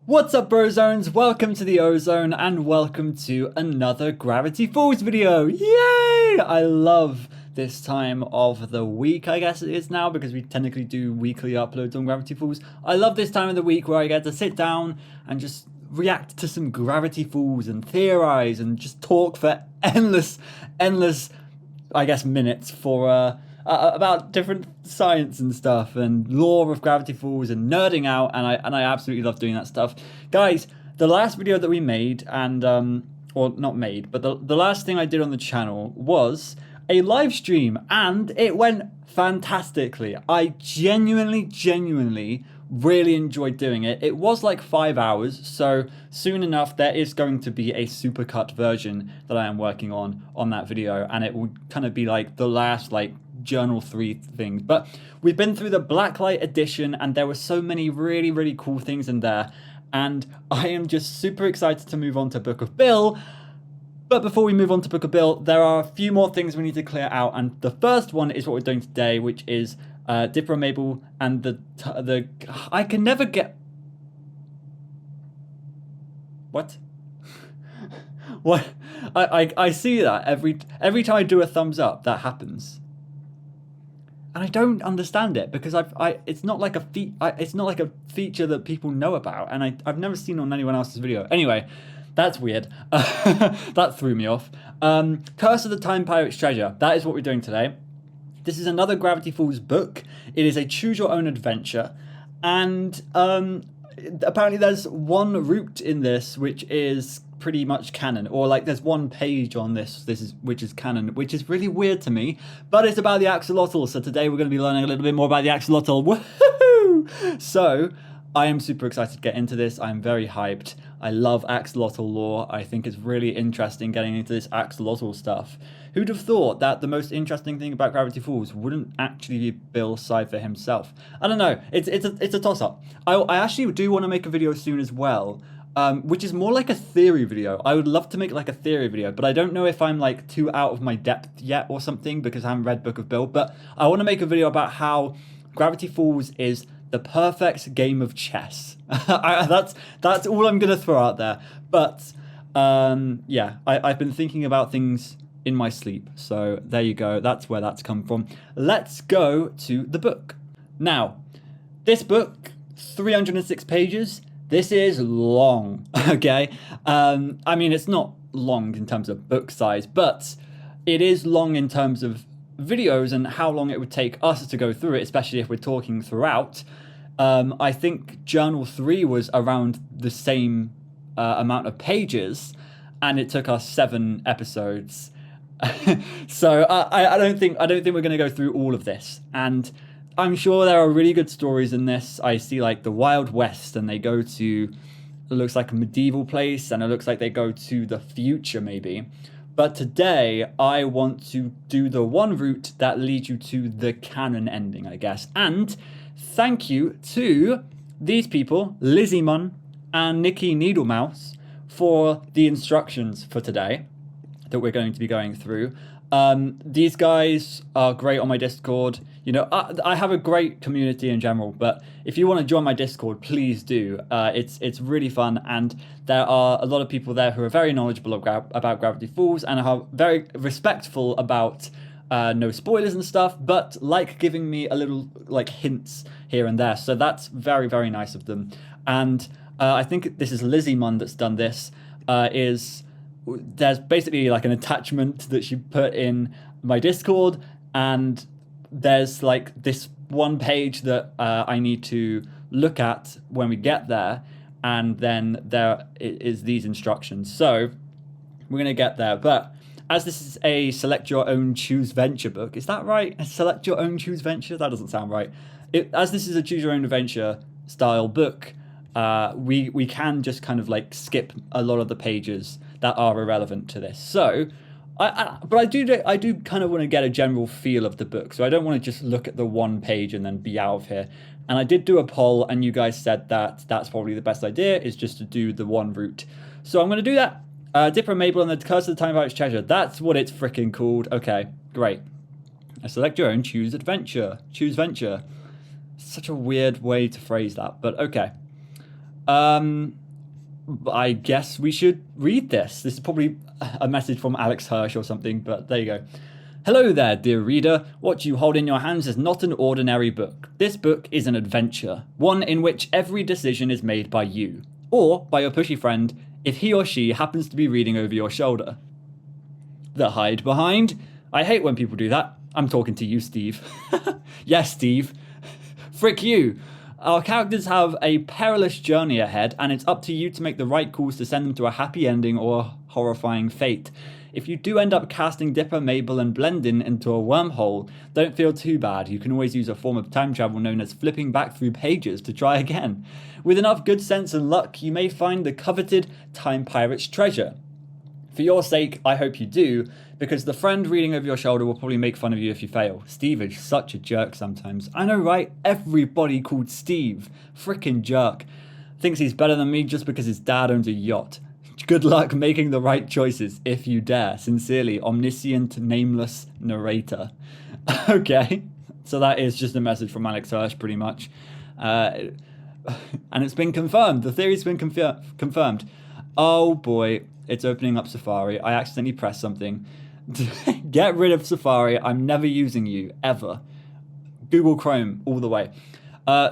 What's up, Brozones? Welcome to the Ozone and welcome to another Gravity Falls video. Yay! I love this time of the week, I guess it is now, because we technically do weekly uploads on Gravity Falls. I love this time of the week where I get to sit down and just react to some Gravity Falls and theorize and just talk for endless, I guess, minutes for about different science and stuff and lore of Gravity Falls and nerding out, and I absolutely love doing that stuff. Guys, the last video that we made, and or not made, but the last thing I did on the channel was a live stream, and it went fantastically. I genuinely really enjoyed doing it. It was like 5 hours, so soon enough there is going to be a supercut version that I am working on that video, and it will kind of be like the last Journal 3 things. But we've been through the Blacklight edition and there were so many really cool things in there, and I am just super excited to move on to Book of Bill. But before we move on to Book of Bill, there are a few more things we need to clear out, and the first one is what we're doing today, which is Dipper and Mabel and the I can never get what what I see that every time I do a thumbs up that happens. And I don't understand it because it's not like a feature that people know about, and I've never seen on anyone else's video. Anyway, that's weird. That threw me off. Curse of the Time Pirate's Treasure. That is what we're doing today. This is another Gravity Falls book. It is a choose your own adventure, and apparently there's one route in this which is pretty much canon, or like there's one page on which is canon, which is really weird to me, but it's about the Axolotl, so today we're going to be learning a little bit more about the Axolotl. Woohoo! So I am super excited to get into this. I'm very hyped. I love Axolotl lore. I think it's really interesting getting into this Axolotl stuff. Who'd have thought that the most interesting thing about Gravity Falls wouldn't actually be Bill Cipher himself? I don't know. It's a toss-up. I actually do want to make a video soon as well, which is more like a theory video. I would love to make like a theory video, but I don't know if I'm like too out of my depth yet or something because I haven't read Book of Bill. But I want to make a video about how Gravity Falls is the perfect game of chess. That's all I'm gonna throw out there. But yeah, I've been thinking about things in my sleep, so there you go. That's where that's come from. Let's go to the book. Now, this book, 306 pages. This is long, okay? I mean, it's not long in terms of book size, but it is long in terms of videos and how long it would take us to go through it, especially if we're talking throughout. I think Journal 3 was around the same amount of pages, and it took us 7 episodes. So I don't think we're going to go through all of this, and I'm sure there are really good stories in this. I see like the Wild West, and they go to, it looks like a medieval place, and it looks like they go to the future maybe. But today I want to do the one route that leads you to the canon ending, I guess. And thank you to these people, Lizzie Munn and Nikki Needlemouse, for the instructions for today that we're going to be going through. These guys are great on my Discord. You know, I have a great community in general, but if you want to join my Discord, please do. It's really fun, and there are a lot of people there who are very knowledgeable about Gravity Falls and are very respectful about no spoilers and stuff, but like giving me a little like hints here and there. So that's very nice of them. And I think this is Lizzie Munn that's done this. There's basically like an attachment that she put in my Discord, and there's like this one page that I need to look at when we get there, and then there is these instructions. So we're gonna get there, but as this is a select your own choose venture book, is that right? A select your own choose venture? That doesn't sound right. As this is a choose your own adventure style book, we can just kind of like skip a lot of the pages that are irrelevant to this. So, but I do kind of want to get a general feel of the book. So I don't want to just look at the one page and then be out of here. And I did do a poll, and you guys said that that's probably the best idea, is just to do the one route. So I'm going to do that. Dipper and Mabel and the Curse of the Time Pirate's Treasure. That's what it's freaking called. Okay, great. Select your own choose adventure. Choose venture. Such a weird way to phrase that, but okay. I guess we should read this. This is probably a message from Alex Hirsch or something, but there you go. Hello there, dear reader. What you hold in your hands is not an ordinary book. This book is an adventure, one in which every decision is made by you, or by your pushy friend, if he or she happens to be reading over your shoulder. The hide behind? I hate when people do that. I'm talking to you, Steve. Yes, Steve. Frick you. Our characters have a perilous journey ahead, and it's up to you to make the right calls to send them to a happy ending or a horrifying fate. If you do end up casting Dipper, Mabel, and Blendin into a wormhole, don't feel too bad. You can always use a form of time travel known as flipping back through pages to try again. With enough good sense and luck, you may find the coveted Time Pirate's treasure. For your sake, I hope you do, because the friend reading over your shoulder will probably make fun of you if you fail. Steve is such a jerk sometimes. I know, right? Everybody called Steve. Frickin' jerk. Thinks he's better than me just because his dad owns a yacht. Good luck making the right choices, if you dare. Sincerely, omniscient, nameless narrator. Okay, so that is just a message from Alex Hirsch, pretty much. And it's been confirmed. The theory's been confirmed. Oh boy, it's opening up Safari. I accidentally pressed something. Get rid of Safari. I'm never using you, ever. Google Chrome, all the way.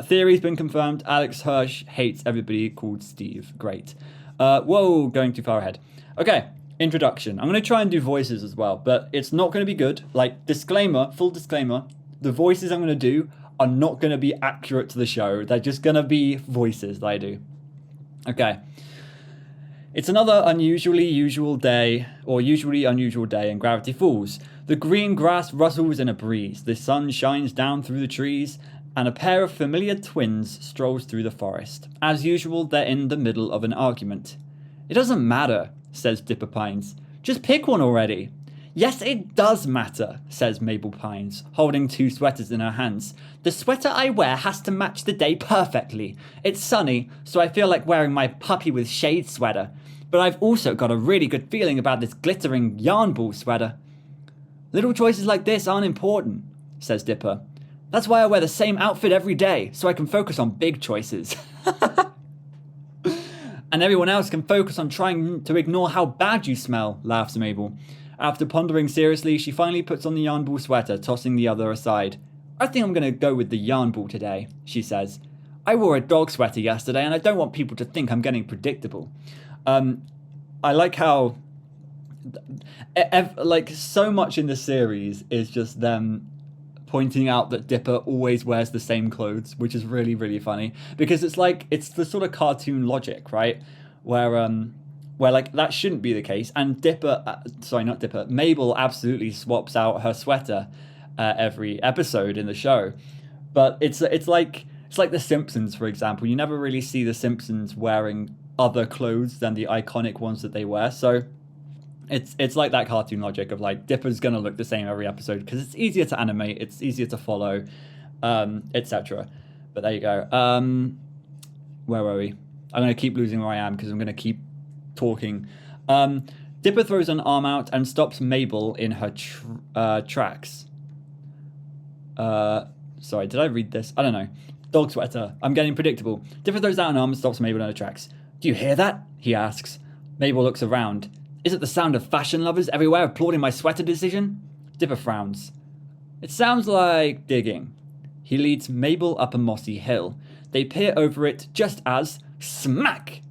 Theory's been confirmed. Alex Hirsch hates everybody called Steve. Great. Whoa, going too far ahead. Okay, introduction. I'm going to try and do voices as well, but it's not going to be good. Like, disclaimer, full disclaimer, the voices I'm going to do are not going to be accurate to the show. They're just going to be voices that I do. Okay. It's another unusually unusual day in Gravity Falls. The green grass rustles in a breeze. The sun shines down through the trees, and a pair of familiar twins strolls through the forest. As usual, they're in the middle of an argument. It doesn't matter, says Dipper Pines. Just pick one already. Yes, it does matter, says Mabel Pines, holding two sweaters in her hands. The sweater I wear has to match the day perfectly. It's sunny, so I feel like wearing my puppy with shade sweater. But I've also got a really good feeling about this glittering yarn ball sweater. Little choices like this aren't important, says Dipper. That's why I wear the same outfit every day, so I can focus on big choices. And everyone else can focus on trying to ignore how bad you smell, laughs Mabel. After pondering seriously, she finally puts on the yarn ball sweater, tossing the other aside. I think I'm going to go with the yarn ball today, she says. I wore a dog sweater yesterday, and I don't want people to think I'm getting predictable. I like how, like, so much in the series is just them pointing out that Dipper always wears the same clothes, which is really, really funny, because it's like, it's the sort of cartoon logic, right? Where like that shouldn't be the case. And Mabel absolutely swaps out her sweater every episode in the show. But it's like The Simpsons, for example. You never really see The Simpsons wearing other clothes than the iconic ones that they wear. So it's like that cartoon logic of like Dipper's gonna look the same every episode because it's easier to animate, it's easier to follow, etc. But there you go. Where were we? I'm gonna keep losing where I am because I'm gonna keep talking. Dipper throws an arm out and stops Mabel in her tracks. Sorry, did I read this? I don't know. Dog sweater. I'm getting predictable. Dipper throws out an arm and stops Mabel in her tracks. Do you hear that? He asks. Mabel looks around. Is it the sound of fashion lovers everywhere applauding my sweater decision? Dipper frowns. It sounds like digging. He leads Mabel up a mossy hill. They peer over it just as smack!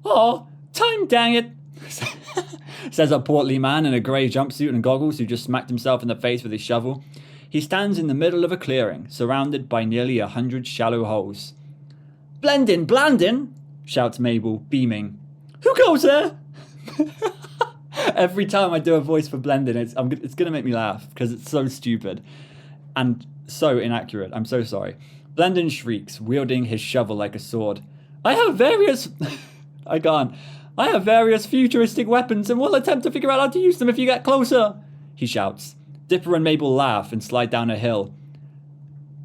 Oh, time dang it! Says a portly man in a grey jumpsuit and goggles who just smacked himself in the face with his shovel. He stands in the middle of a clearing, surrounded by nearly 100 shallow holes. Blendin, Blandin! Shouts Mabel, beaming. Who goes there? Every time I do a voice for Blendin, it's going to make me laugh because it's so stupid and so inaccurate. I'm so sorry. Blendin shrieks, wielding his shovel like a sword. I have various futuristic weapons and will attempt to figure out how to use them if you get closer, he shouts. Dipper and Mabel laugh and slide down a hill.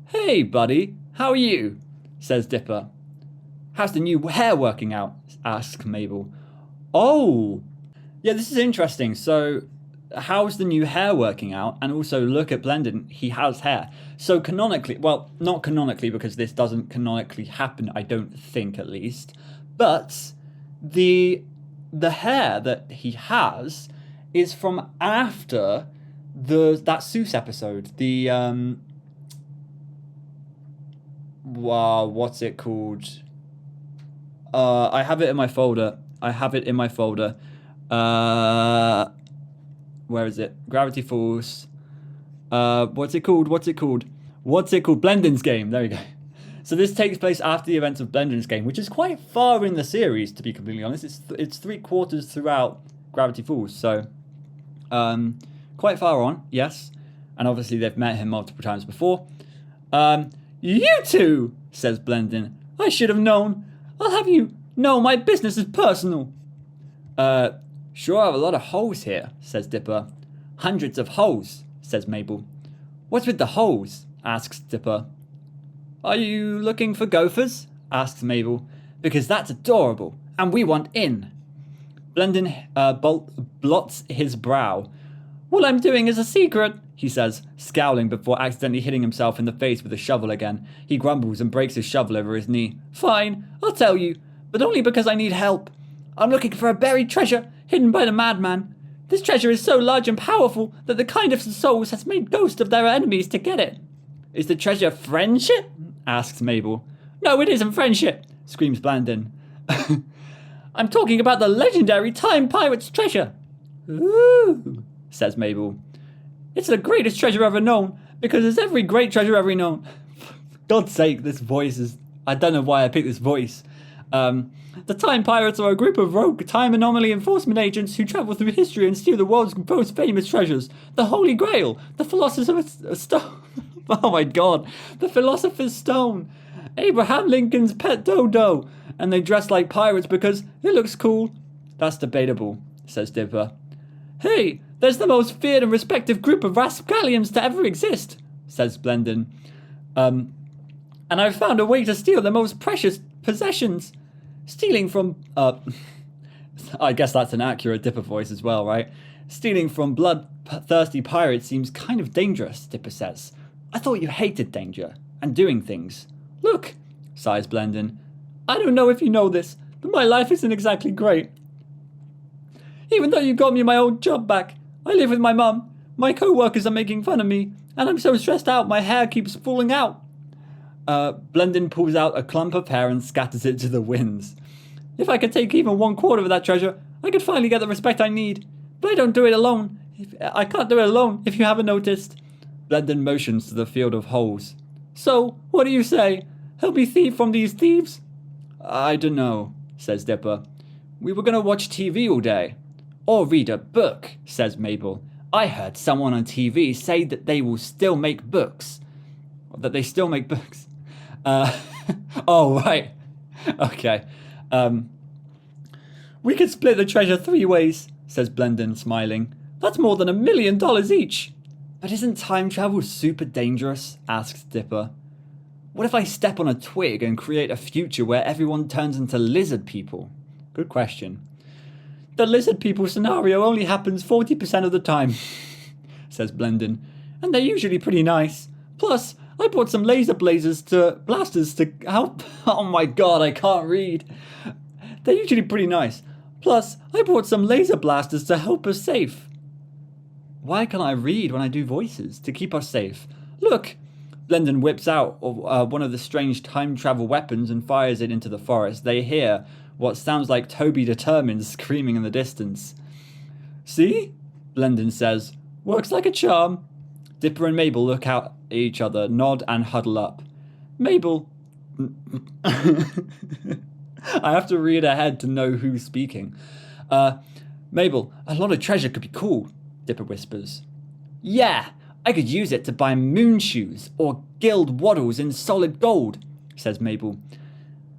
Hey, buddy, how are you? Says Dipper. How's the new hair working out? Asks Mabel. Oh, yeah, this is interesting. So how's the new hair working out? And also look at Blendon, he has hair. So canonically, well, not canonically because this doesn't canonically happen, I don't think at least. But the hair that he has is from after that Seuss episode. The wow, what's it called? I have it in my folder. Where is it? Gravity Falls. What's it called? Blendon's Game. There we go. So this takes place after the events of Blendon's Game, which is quite far in the series, to be completely honest. It's 3/4 throughout Gravity Falls, so quite far on, yes. And obviously they've met him multiple times before. You two, says Blendon. I should have known. I'll have you know my business is personal. Sure have a lot of holes here, says Dipper. Hundreds of holes, says Mabel. What's with the holes? Asks Dipper. Are you looking for gophers? Asks Mabel. Because that's adorable, and we want in. Blendon blots his brow. What I'm doing is a secret, he says, scowling before accidentally hitting himself in the face with a shovel again. He grumbles and breaks his shovel over his knee. Fine, I'll tell you, but only because I need help. I'm looking for a buried treasure hidden by the madman. This treasure is so large and powerful that the kindest of souls has made ghosts of their enemies to get it. Is the treasure friendship? Asks Mabel. No, it isn't friendship, screams Blendon. I'm talking about the legendary Time Pirate's treasure. Ooh, says Mabel. It's the greatest treasure ever known, because it's every great treasure ever known. For God's sake, this voice is... I don't know why I picked this voice. The Time Pirates are a group of rogue time anomaly enforcement agents who travel through history and steal the world's most famous treasures. The Holy Grail, the Philosopher's Stone. Oh my God, the Philosopher's Stone. Abraham Lincoln's pet dodo. And they dress like pirates because it looks cool. That's debatable, says Dipper. Hey, there's the most feared and respected group of rascallions to ever exist, says Blendon. And I've found a way to steal their most precious possessions. Stealing from, I guess that's an accurate Dipper voice as well, right? Stealing from bloodthirsty pirates seems kind of dangerous, Dipper says. I thought you hated danger and doing things. Look, sighs Blendon. I don't know if you know this, but my life isn't exactly great. Even though you got me my old job back, I live with my mum. My co-workers are making fun of me, and I'm so stressed out my hair keeps falling out. Blendon pulls out a clump of hair and scatters it to the winds. If I could take even 1/4 of that treasure, I could finally get the respect I need. But I don't do it alone. I can't do it alone, if you haven't noticed. Blendon motions to the field of holes. So, what do you say? Help me thieve from these thieves? I don't know, says Dipper. We were going to watch TV all day. Or read a book, says Mabel. I heard someone on TV say that they will still make books. That they still make books. Oh, right. Okay. We could split the treasure 3 ways, says Blendon, smiling. That's more than $1 million each. But isn't time travel super dangerous? Asks Dipper. What if I step on a twig and create a future where everyone turns into lizard people? Good question. The lizard people scenario only happens 40% of the time, says Blendon. And they're usually pretty nice. Plus, I bought some blasters to help. Oh my God, I can't read. They're usually pretty nice. Plus, I bought some laser blasters to help us safe. Why can't I read when I do voices? To keep us safe. Look! Blendon whips out one of the strange time travel weapons and fires it into the forest. They hear what sounds like Toby Determined screaming in the distance. See? Blendon says. Works like a charm. Dipper and Mabel look out at each other, nod and huddle up. Mabel... I have to read ahead to know who's speaking. Mabel, a lot of treasure could be cool, Dipper whispers. Yeah, I could use it to buy moon shoes or gild waddles in solid gold, says Mabel.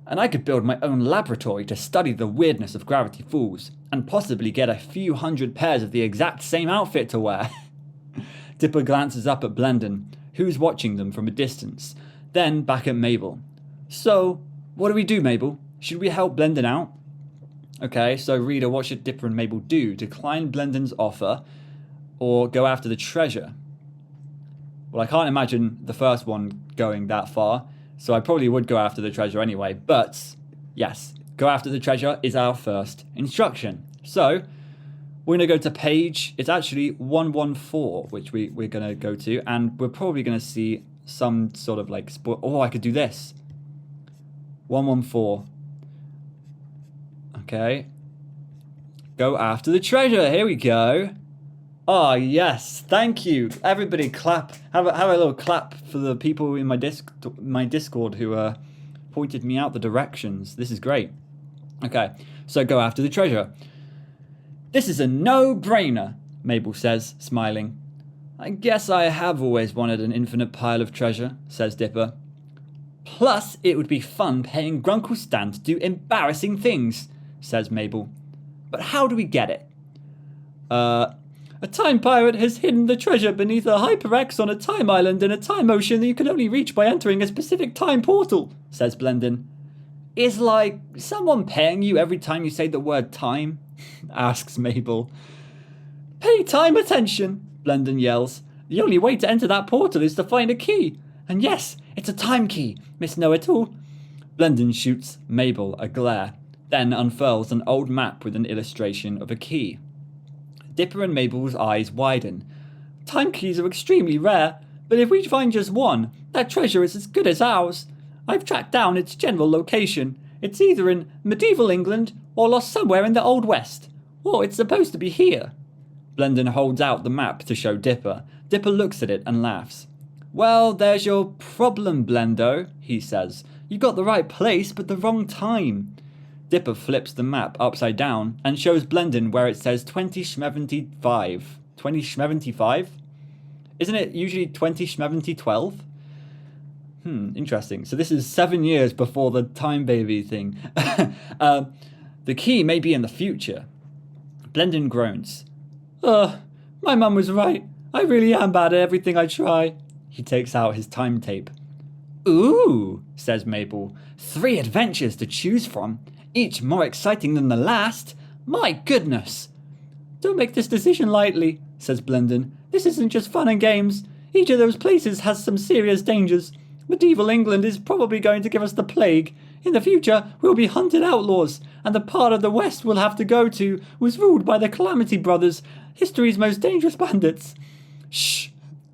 And I could build my own laboratory to study the weirdness of Gravity Falls and possibly get a few hundred pairs of the exact same outfit to wear. Dipper glances up at Blendon, who's watching them from a distance, then back at Mabel. So, what do we do, Mabel? Should we help Blendon out? Okay, so reader, what should Dipper and Mabel do? Decline Blendon's offer. or go after the treasure? Well, I can't imagine the first one going that far, so I probably would go after the treasure anyway. But yes, go after the treasure is our first instruction. So we're going to go to page, it's actually 114, which we're going to go to, and we're probably going to see some sort of like, oh, I could do this. 114. Okay. Go after the treasure. Here we go. Oh, yes. Thank you. Everybody clap. Have a little clap for the people in my Discord who pointed me out the directions. This is great. Okay, so go after the treasure. This is a no-brainer, Mabel says, smiling. I guess I have always wanted an infinite pile of treasure, says Dipper. Plus, it would be fun paying Grunkle Stan to do embarrassing things, says Mabel. But how do we get it? A time pirate has hidden the treasure beneath a hyper-X on a time island in a time ocean that you can only reach by entering a specific time portal, says Blendin. Is like someone paying you every time you say the word time? Asks Mabel. Pay time attention, Blendin yells. The only way to enter that portal is to find a key. And yes, it's a time key, Miss Know-It-All. Blendin shoots Mabel a glare, then unfurls an old map with an illustration of a key. Dipper and Mabel's eyes widen. Time keys are extremely rare, but if we find just one, that treasure is as good as ours. I've tracked down its general location. It's either in medieval England or lost somewhere in the Old West. Or it's supposed to be here. Blendin holds out the map to show Dipper. Dipper looks at it and laughs. Well, there's your problem, Blendo, he says. You got the right place, but the wrong time. Dipper flips the map upside down and shows Blendin where it says 2075. 2075? Isn't it usually 2012? Interesting. So this is 7 years before the time baby thing. The key may be in the future. Blendin groans. My mum was right. I really am bad at everything I try. He takes out his time tape. Ooh, says Mabel. 3 adventures to choose from. Each more exciting than the last. My goodness. Don't make this decision lightly, says Blendin. This isn't just fun and games. Each of those places has some serious dangers. Medieval England is probably going to give us the plague. In the future, we'll be hunted outlaws, and the part of the West we'll have to go to was ruled by the Calamity Brothers, history's most dangerous bandits. Shh.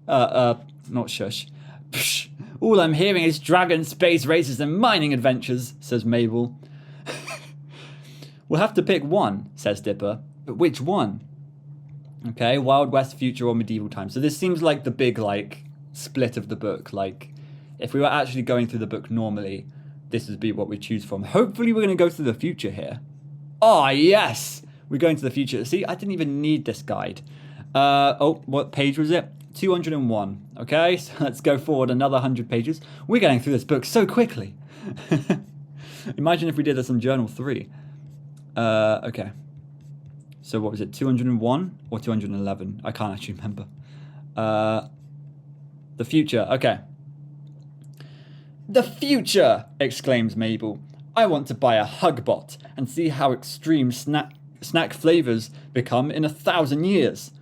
Not shush. Psh. All I'm hearing is dragon, space races, and mining adventures, says Mabel. We'll have to pick one, says Dipper. But which one? Okay, Wild West, future, or medieval times. So this seems like the big, split of the book. If we were actually going through the book normally, this would be what we choose from. Hopefully we're going to go to the future here. Oh, yes! We're going to the future. See, I didn't even need this guide. What page was it? 201. Okay, so let's go forward another 100 pages. We're getting through this book so quickly. Imagine if we did this on Journal 3. Okay. So what was it, 201 or 211? I can't actually remember. The future, okay. The future! Exclaims Mabel. I want to buy a Hugbot and see how extreme snack flavours become in 1,000 years.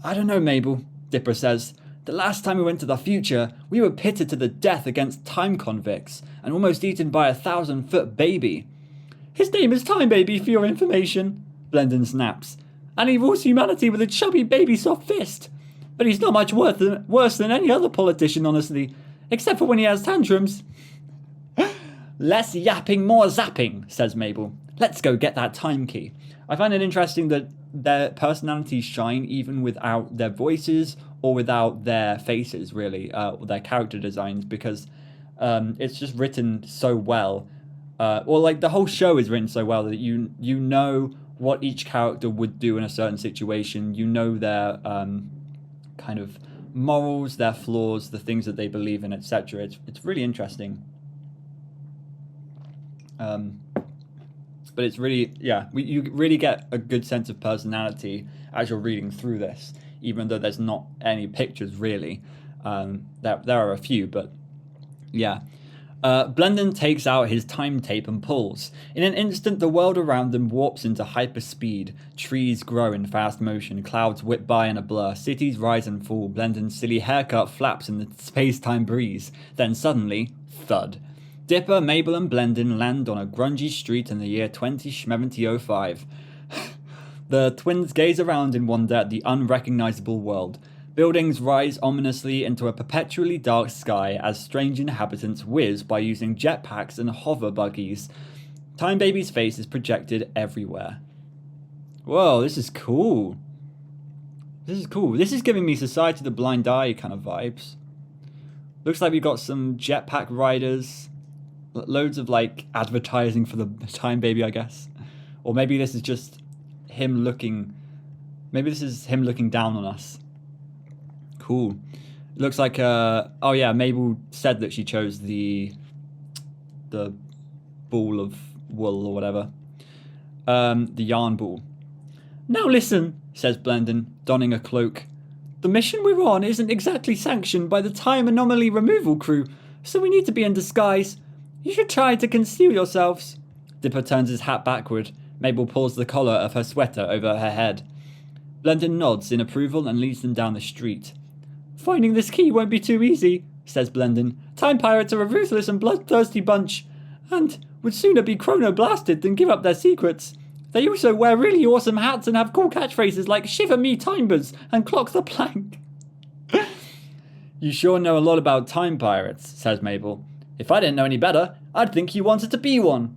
I don't know, Mabel, Dipper says. The last time we went to the future, we were pitted to the death against time convicts and almost eaten by a 1,000-foot baby. His name is Time Baby, for your information, Blendin snaps. And he rules humanity with a chubby baby soft fist. But he's not much worse than any other politician, honestly. Except for when he has tantrums. Less yapping, more zapping, says Mabel. Let's go get that time key. I find it interesting that their personalities shine even without their voices or without their faces, really, or their character designs, because it's just written so well. The whole show is written so well that you know what each character would do in a certain situation. You know their kind of morals, their flaws, the things that they believe in, etc. It's really interesting. But it's really, you really get a good sense of personality as you're reading through this, even though there's not any pictures really. There are a few, but yeah. Blendon takes out his time tape and pulls. In an instant, the world around them warps into hyperspeed. Trees grow in fast motion, clouds whip by in a blur, cities rise and fall, Blendon's silly haircut flaps in the space-time breeze. Then suddenly, thud. Dipper, Mabel and Blendon land on a grungy street in the year 2005. The twins gaze around in wonder at the unrecognizable world. Buildings rise ominously into a perpetually dark sky as strange inhabitants whiz by using jetpacks and hover buggies. Time Baby's face is projected everywhere. Whoa, this is cool. This is cool. This is giving me Society of the Blind Eye kind of vibes. Looks like we've got some jetpack riders. Loads of, like, advertising for the Time Baby, I guess. Or maybe this is just him looking... Maybe this is him looking down on us. Cool. Looks like oh yeah, Mabel said that she chose the ball of wool or whatever. The yarn ball. Now listen, says Blendon, donning a cloak. The mission we're on isn't exactly sanctioned by the time anomaly removal crew, so we need to be in disguise. You should try to conceal yourselves. Dipper turns his hat backward. Mabel pulls the collar of her sweater over her head. Blendon nods in approval and leads them down the street. Finding this key won't be too easy, says Blendon. Time pirates are a ruthless and bloodthirsty bunch, and would sooner be chrono-blasted than give up their secrets. They also wear really awesome hats and have cool catchphrases like Shiver Me Timebers and Clock the Plank. You sure know a lot about time pirates, says Mabel. If I didn't know any better, I'd think you wanted to be one.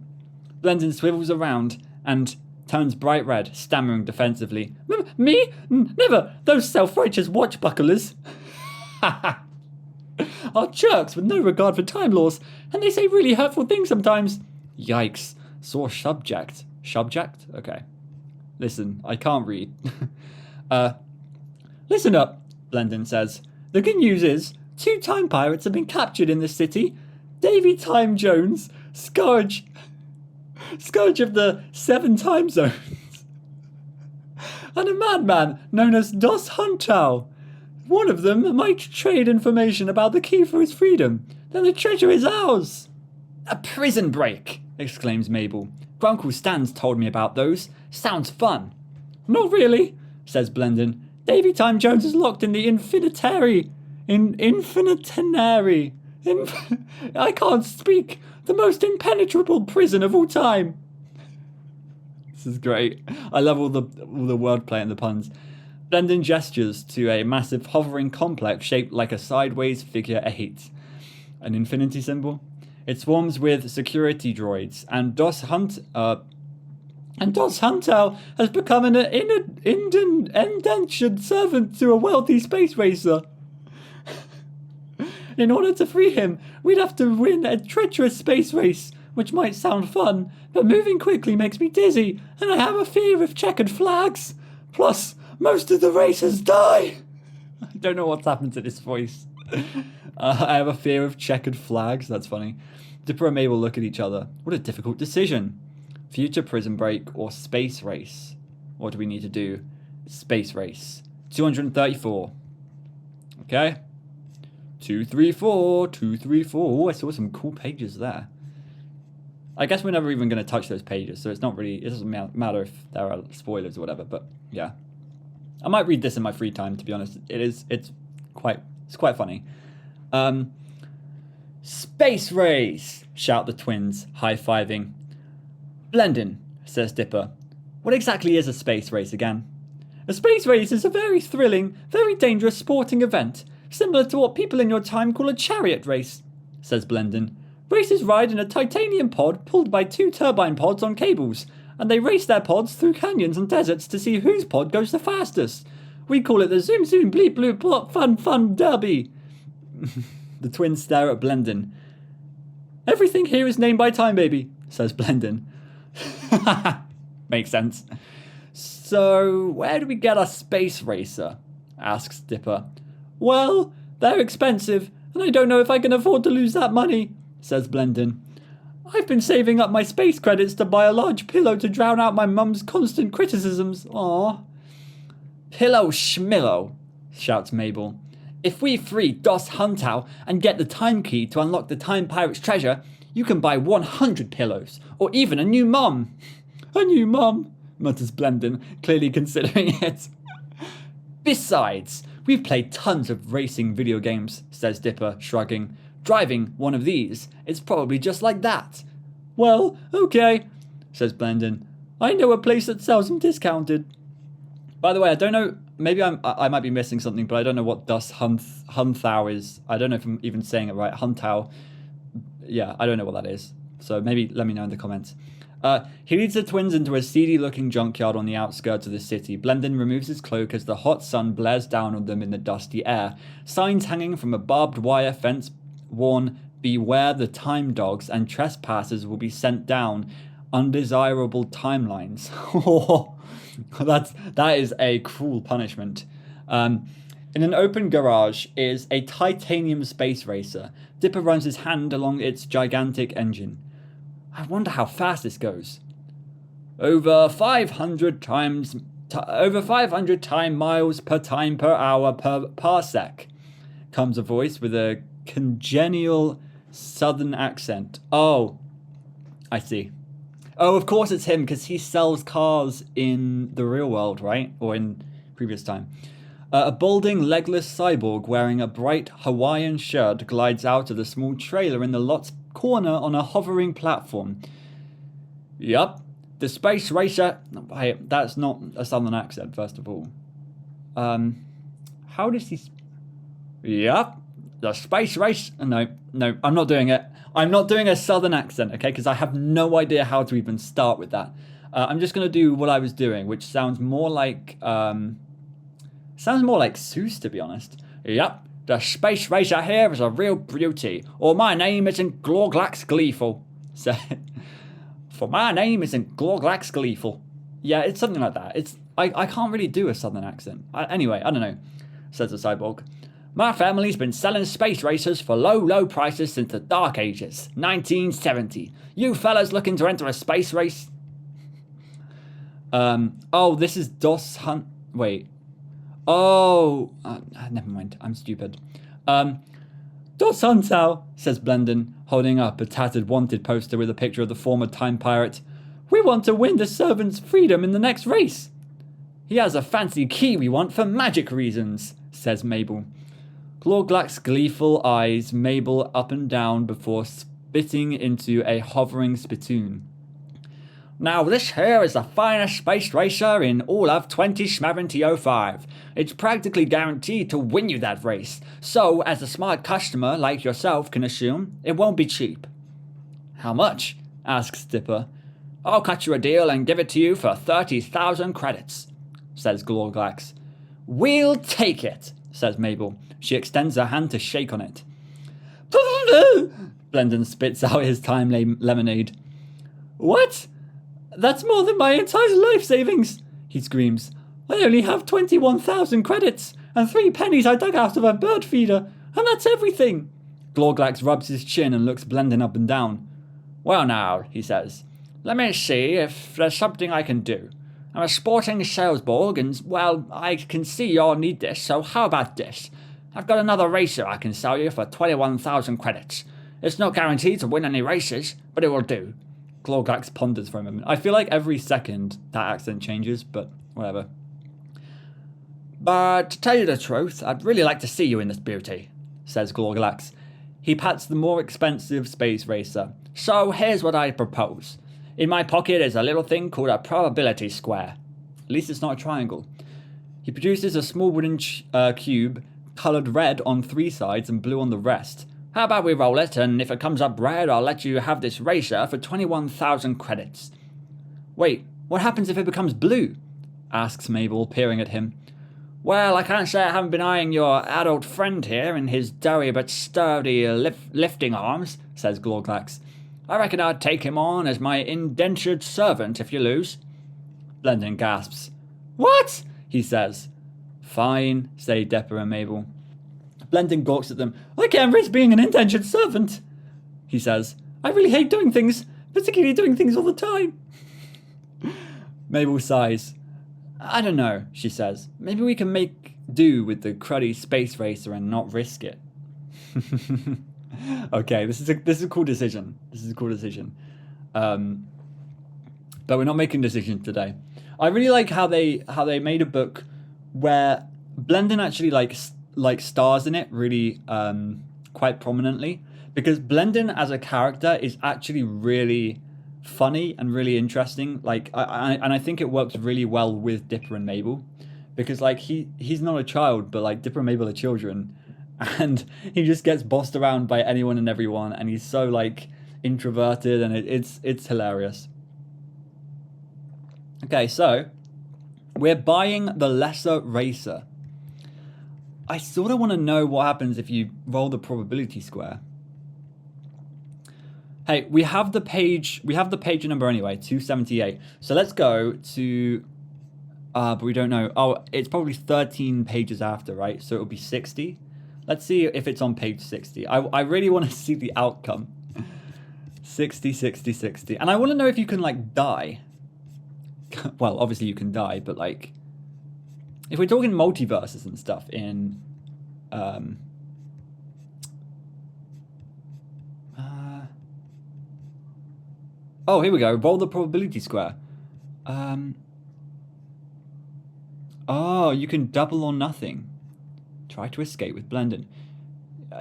Blendon swivels around and turns bright red, stammering defensively. Me? Never! Those self-righteous watch-bucklers. Are jerks with no regard for time laws, and they say really hurtful things sometimes. Yikes. Sore subject. Subject? Okay. Listen, I can't read. Listen up, Blendon says. The good news is, 2 time pirates have been captured in this city. Davy Time Jones, Scourge of the 7 time zones, and a madman known as Dos Huntao. One of them might trade information about the key for his freedom. Then the treasure is ours. A prison break, exclaims Mabel. Grunkle Stans told me about those. Sounds fun. Not really, says Blendon. Davy Time Jones is locked in the infinitary. I can't speak. The most impenetrable prison of all time. This is great. I love all the wordplay and the puns. Blendon gestures to a massive hovering complex shaped like a sideways figure 8. An infinity symbol. It swarms with security droids, and Dos Huntao has become an indentured servant to a wealthy space racer. In order to free him, we'd have to win a treacherous space race, which might sound fun, but moving quickly makes me dizzy, and I have a fear of checkered flags. Plus, most of the racers die. I don't know what's happened to this voice. I have a fear of checkered flags. That's funny. Dipper and Mabel look at each other. What a difficult decision. Future prison break or space race? What do we need to do? Space race. 234. Okay. 234, 234. Oh, I saw some cool pages there. I guess we're never even going to touch those pages, so it's not really, it doesn't matter if there are spoilers or whatever, but yeah. I might read this in my free time, to be honest. It's quite funny. Space race, shout the twins, high-fiving. Blendon, says Dipper. What exactly is a space race again? A space race is a very thrilling, very dangerous sporting event, similar to what people in your time call a chariot race, says Blendon. Racers ride in a titanium pod pulled by 2 turbine pods on cables, and they race their pods through canyons and deserts to see whose pod goes the fastest. We call it the Zoom Zoom Bleep Bloop Plop Fun Derby. The twins stare at Blendon. Everything here is named by Time Baby, says Blendon. Makes sense. So, where do we get a space racer? Asks Dipper. Well, they're expensive, and I don't know if I can afford to lose that money, says Blendon. I've been saving up my space credits to buy a large pillow to drown out my mum's constant criticisms. Aww. Pillow schmillow, shouts Mabel. If we free Dos Huntao and get the time key to unlock the Time Pirate's treasure, you can buy 100 pillows, or even a new mum. A new mum, mutters Blendon, clearly considering it. Besides, we've played tons of racing video games, says Dipper, shrugging. Driving one of these, it's probably just like that. Well, okay, says Blendon. I know a place that sells them discounted. By the way, I don't know, maybe I might be missing something, but I don't know what Das Huntao is. I don't know if I'm even saying it right. Huntao. Yeah, I don't know what that is. So maybe let me know in the comments. He leads the twins into a seedy-looking junkyard on the outskirts of the city. Blendon removes his cloak as the hot sun blares down on them in the dusty air. Signs hanging from a barbed wire fence warn, "Beware the time dogs, and trespassers will be sent down undesirable timelines." That is a cruel punishment. In an open garage is a titanium space racer. Dipper runs his hand along its gigantic engine. I wonder how fast this goes. Over 500 time miles per time per hour per parsec, comes a voice with a congenial southern accent. Oh, I see. Oh, of course it's him, because he sells cars in the real world, right? Or in previous time. A balding, legless cyborg wearing a bright Hawaiian shirt glides out of the small trailer in the lot's corner on a hovering platform. Yup, the space racer... Wait, that's not a southern accent, first of all. How does he... Yup, the space race... No, I'm not doing it. I'm not doing a southern accent, okay? Because I have no idea how to even start with that. I'm just going to do what I was doing, which sounds more like... Seuss, to be honest. Yup, the space racer here is a real beauty. Or my name isn't Glorglax Gleeful. So, for my name isn't Glorglax Gleeful. Yeah, it's something like that. I can't really do a southern accent. Anyway, I don't know, says the cyborg. My family's been selling space racers for low prices since the Dark Ages, 1970. You fellas looking to enter a space race? Oh, this is Dos Hunt... Wait. Oh, never mind. I'm stupid. Dos Huntao, says Blendon, holding up a tattered wanted poster with a picture of the former time pirate. We want to win the servant's freedom in the next race. He has a fancy key we want for magic reasons, says Mabel. Glorglax's gleeful eyes Mabel up and down before spitting into a hovering spittoon. Now this here is the finest space racer in all of 2075. It's practically guaranteed to win you that race, so as a smart customer like yourself can assume, it won't be cheap. How much? Asks Dipper. I'll cut you a deal and give it to you for 30,000 credits, says Glorglax. We'll take it, says Mabel. She extends her hand to shake on it. Blendon spits out his time lemonade. What? That's more than my entire life savings, he screams. I only have 21,000 credits and 3 pennies I dug out of a bird feeder, and that's everything. Glorglax rubs his chin and looks Blendon up and down. Well now, he says, let me see if there's something I can do. I'm a sporting salesborg, and, well, I can see you'll need this, so how about this? I've got another racer I can sell you for 21,000 credits. It's not guaranteed to win any races, but it will do. Glorglax ponders for a moment. I feel like every second that accent changes, but whatever. But to tell you the truth, I'd really like to see you in this beauty, says Glorglax. He pats the more expensive space racer. So here's what I propose. In my pocket is a little thing called a probability square. At least it's not a triangle. He produces a small wooden cube, coloured red on 3 sides and blue on the rest. How about we roll it, and if it comes up red, I'll let you have this racer for 21,000 credits. Wait, what happens if it becomes blue? Asks Mabel, peering at him. Well, I can't say I haven't been eyeing your adult friend here in his doughy but sturdy lifting arms, says Glorglax. I reckon I'd take him on as my indentured servant if you lose. Blendon gasps. What? He says. Fine, say Dipper and Mabel. Blendon gawks at them. I can't risk being an indentured servant, he says. I really hate doing things, particularly doing things all the time. Mabel sighs. I don't know, she says. Maybe we can make do with the cruddy space racer and not risk it. Okay, this is a cool decision. This is a cool decision. But we're not making decisions today. I really like how they made a book where Blendon actually like stars in it really quite prominently, because Blendon as a character is actually really funny and really interesting. Like I think it works really well with Dipper and Mabel, because like he's not a child, but like Dipper and Mabel are children, and he just gets bossed around by anyone and everyone, and he's so like introverted, and it's hilarious. Okay, so we're buying the lesser racer. I sort of want to know what happens if you roll the probability square. Hey, we have the page number anyway, 278. So let's go to but we don't know. Oh, it's probably 13 pages after, right? So it'll be 60. Let's see if it's on page 60. I really want to see the outcome. 60, 60, 60. And I want to know if you can like die. Well, obviously you can die, but like if we're talking multiverses and stuff in oh, here we go. Roll the probability square. Oh, you can double or nothing. Try to escape with Blendon.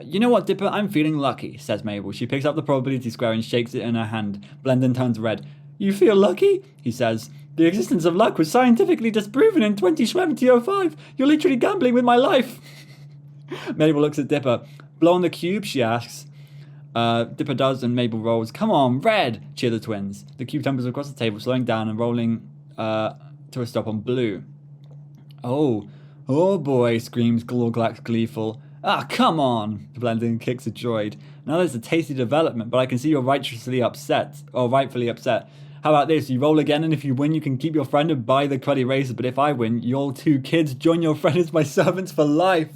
You know what, Dipper? I'm feeling lucky, says Mabel. She picks up the probability square and shakes it in her hand. Blendon turns red. You feel lucky? He says. The existence of luck was scientifically disproven in 2005. You're literally gambling with my life. Mabel looks at Dipper. Blow on the cube, she asks. Dipper does, and Mabel rolls. Come on, red! Cheer the twins. The cube tumbles across the table, slowing down and rolling to a stop on blue. Oh boy, screams Glorglax gleeful. Ah, come on! Blendon kicks a droid. Now there's a tasty development, but I can see you're rightfully upset. How about this? You roll again, and if you win, you can keep your friend and buy the cruddy racer. But if I win, you'll two kids join your friend as my servants for life.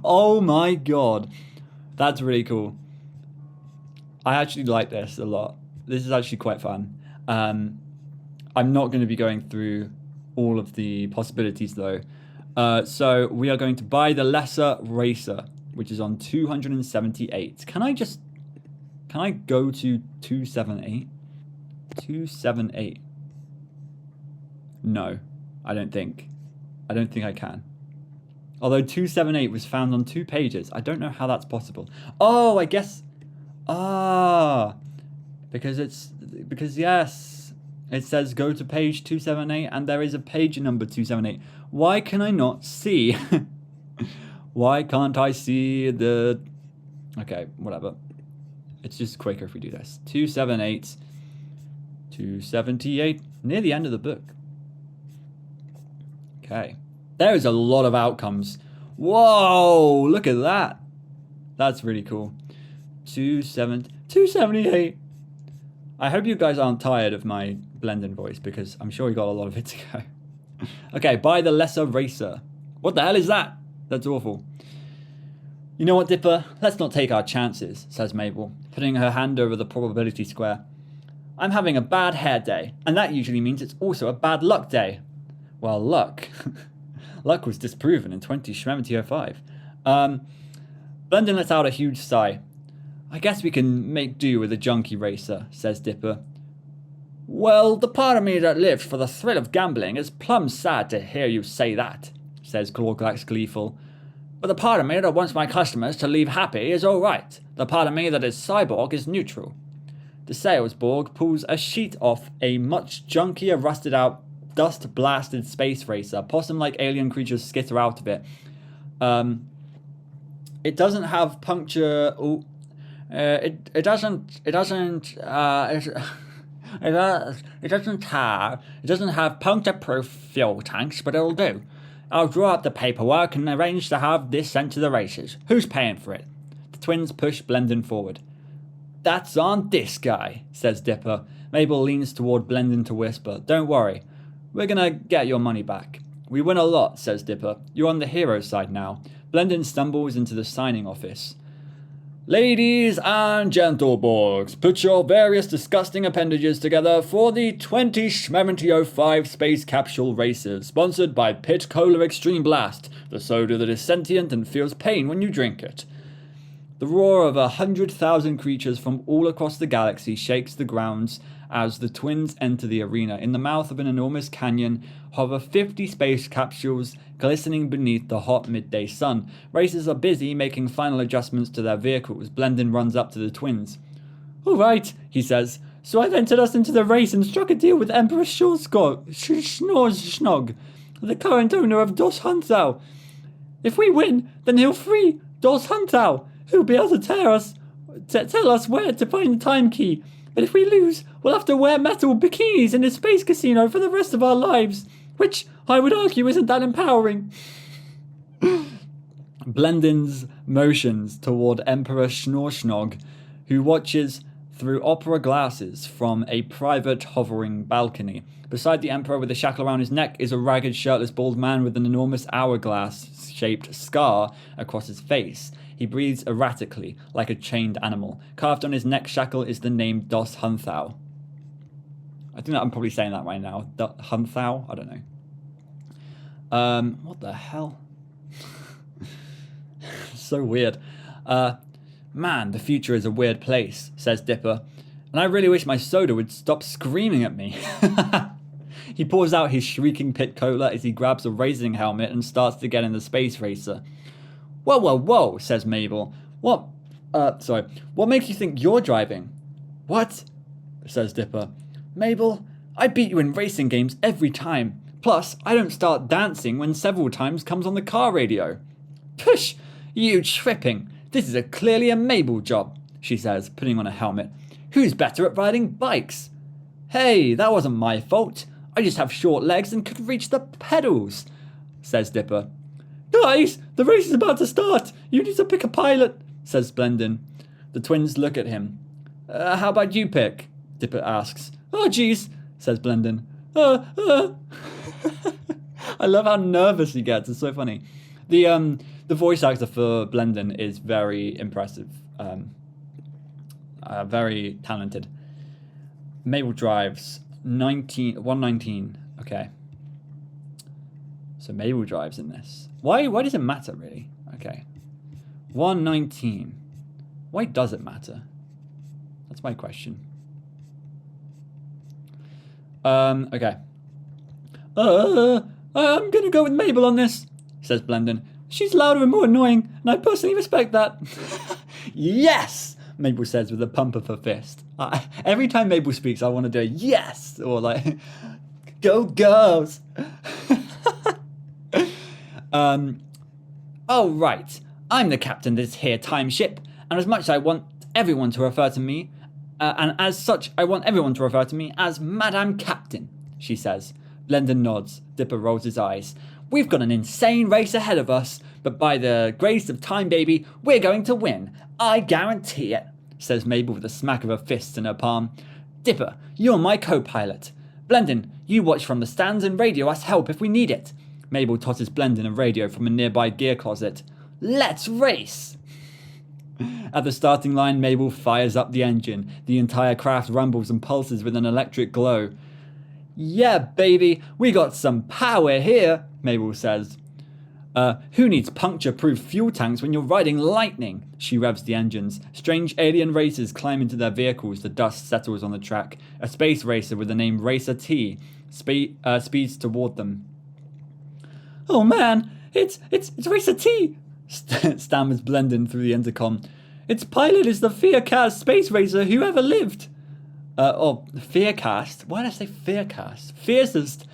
Oh my god. That's really cool. I actually like this a lot. This is actually quite fun. I'm not going to be going through all of the possibilities though. So we are going to buy the lesser racer, which is on 278. Can I go to 278? 278. No, I don't think I can. Although 278 was found on 2 pages. I don't know how that's possible. Oh, I guess. Because yes, it says go to page 278 and there is a page number 278. Why can I not see? Why can't I see the... Okay, whatever. It's just quicker if we do this. 278. 278. Near the end of the book. Okay. There is a lot of outcomes. Whoa! Look at that. That's really cool. 278. I hope you guys aren't tired of my Blendon voice, because I'm sure you got a lot of it to go. Okay, buy the lesser racer. What the hell is that? That's awful. You know what, Dipper? Let's not take our chances, says Mabel, putting her hand over the probability square. I'm having a bad hair day, and that usually means it's also a bad luck day. Well, luck. Luck was disproven in 2005. Blendon lets out a huge sigh. I guess we can make do with a junkie racer, says Dipper. Well, the part of me that lived for the thrill of gambling is plumb sad to hear you say that, says Glorglax gleeful. But the part of me that wants my customers to leave happy is all right. The part of me that is cyborg is neutral. The salesborg pulls a sheet off a much junkier, rusted-out, dust-blasted space racer. Possum-like alien creatures skitter out of it. It doesn't have puncture... Ooh. It doesn't have puncture-proof fuel tanks, but it'll do. I'll draw up the paperwork and arrange to have this sent to the races. Who's paying for it? The twins push Blendon forward. That's on this guy, says Dipper. Mabel leans toward Blendon to whisper, Don't worry, we're gonna get your money back. We win a lot, says Dipper. You're on the hero side now. Blendon stumbles into the signing office. Ladies and gentleborgs, put your various disgusting appendages together for the 2005 Space Capsule Races, sponsored by Pit Cola Extreme Blast, the soda that is sentient and feels pain when you drink it. The roar of 100,000 creatures from all across the galaxy shakes the grounds as the twins enter the arena. In the mouth of an enormous canyon hover 50 space capsules glistening beneath the hot midday sun. Racers are busy making final adjustments to their vehicles. Blendin runs up to the twins. "All right," he says. "So I've entered us into the race and struck a deal with Emperor Schnorzschnog, the current owner of Dos Huntau. If we win, then he'll free Dos Huntau. He'll be able to tell us where to find the time key. But if we lose, we'll have to wear metal bikinis in a space casino for the rest of our lives, which I would argue isn't that empowering." Blendin's motions toward Emperor Schnorzschnog, who watches through opera glasses from a private hovering balcony. Beside the Emperor, with a shackle around his neck, is a ragged, shirtless, bald man with an enormous hourglass-shaped scar across his face. He breathes erratically, like a chained animal. Carved on his neck shackle is the name Dos Huntau. I think that I'm probably saying that right now. Huntau? I don't know. What the hell? So weird. Man, the future is a weird place, says Dipper. And I really wish my soda would stop screaming at me. He pours out his shrieking pit cola as he grabs a racing helmet and starts to get in the space racer. "Whoa, whoa, whoa," says Mabel. What makes you think you're driving?" "What?" says Dipper. "Mabel, I beat you in racing games every time. Plus, I don't start dancing when several times comes on the car radio." "Push! You tripping. This is clearly a Mabel job," she says, putting on a helmet. "Who's better at riding bikes?" "Hey, that wasn't my fault. I just have short legs and could reach the pedals," says Dipper. "Guys, the race is about to start. You need to pick a pilot," says Blendin. The twins look at him. How about you pick?" Dipper asks. "Oh, geez," says Blendin. I love how nervous he gets. It's so funny. The voice actor for Blendin is very impressive. Very talented. Mabel drives 119. Okay. So Mabel drives in this. Why does it matter, really? Okay. 119. Why does it matter? That's my question. Okay. I'm gonna go with Mabel on this, says Blendin. "She's louder and more annoying, and I personally respect that." "Yes!" Mabel says with a pump of her fist. Every time Mabel speaks, I want to do a yes! Or like, "Go girls!" "Oh, right. I'm the captain of this here time ship, and as much as I want everyone to refer to me, and as such, I want everyone to refer to me as Madame Captain," she says. Blendin nods. Dipper rolls his eyes. "We've got an insane race ahead of us, but by the grace of time, baby, we're going to win. I guarantee it," says Mabel with a smack of her fist in her palm. "Dipper, you're my co-pilot. Blendin, you watch from the stands and radio us help if we need it." Mabel tosses Blendin a radio from a nearby gear closet. "Let's race!" At the starting line, Mabel fires up the engine. The entire craft rumbles and pulses with an electric glow. "Yeah, baby, we got some power here," Mabel says. Who needs puncture-proof fuel tanks when you're riding lightning?" She revs the engines. Strange alien racers climb into their vehicles. The dust settles on the track. A space racer with the name Racer T speeds toward them. "Oh man, it's Racer T," stammers Blendin through the intercom. "Its pilot is the Fearcast space racer who ever lived." Fearcast? Why did I say Fearcast? Fiercest.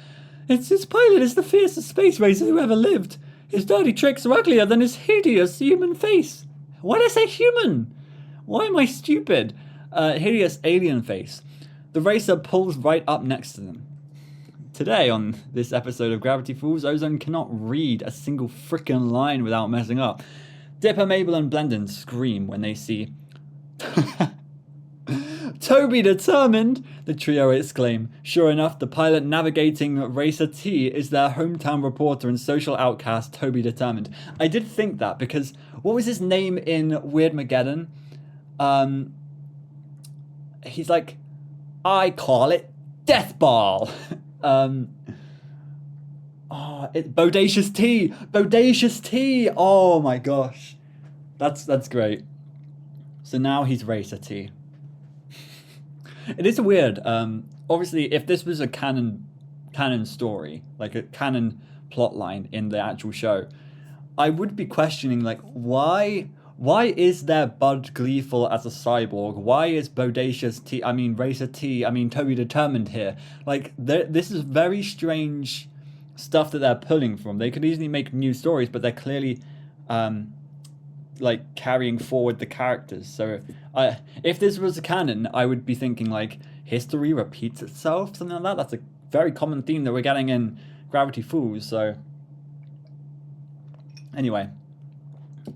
Its pilot is the fiercest space racer who ever lived. His dirty tricks are uglier than his hideous human face. Why did I say human? Why am I stupid? Hideous alien face. The racer pulls right up next to them. Today, on this episode of Gravity Falls, Ozone cannot read a single frickin' line without messing up. Dipper, Mabel, and Blendin scream when they see Toby determined, the trio exclaim. Sure enough, the pilot navigating Racer T is their hometown reporter and social outcast, Toby determined. I did think that because what was his name in Weirdmageddon? He's like, I call it Death Ball. Bodacious T. Bodacious T. Oh my gosh. That's great. So now he's Racer T. It is weird. Obviously, if this was a canon story, like a canon plot line in the actual show, I would be questioning, like, why is there Bud Gleeful as a cyborg? Why is Bodacious T, Racer T, Toby Determined here? Like, this is very strange stuff that they're pulling from. They could easily make new stories, but they're clearly like carrying forward the characters. So if this was a canon, I would be thinking like history repeats itself, something like that. That's a very common theme that we're getting in Gravity Falls. So anyway,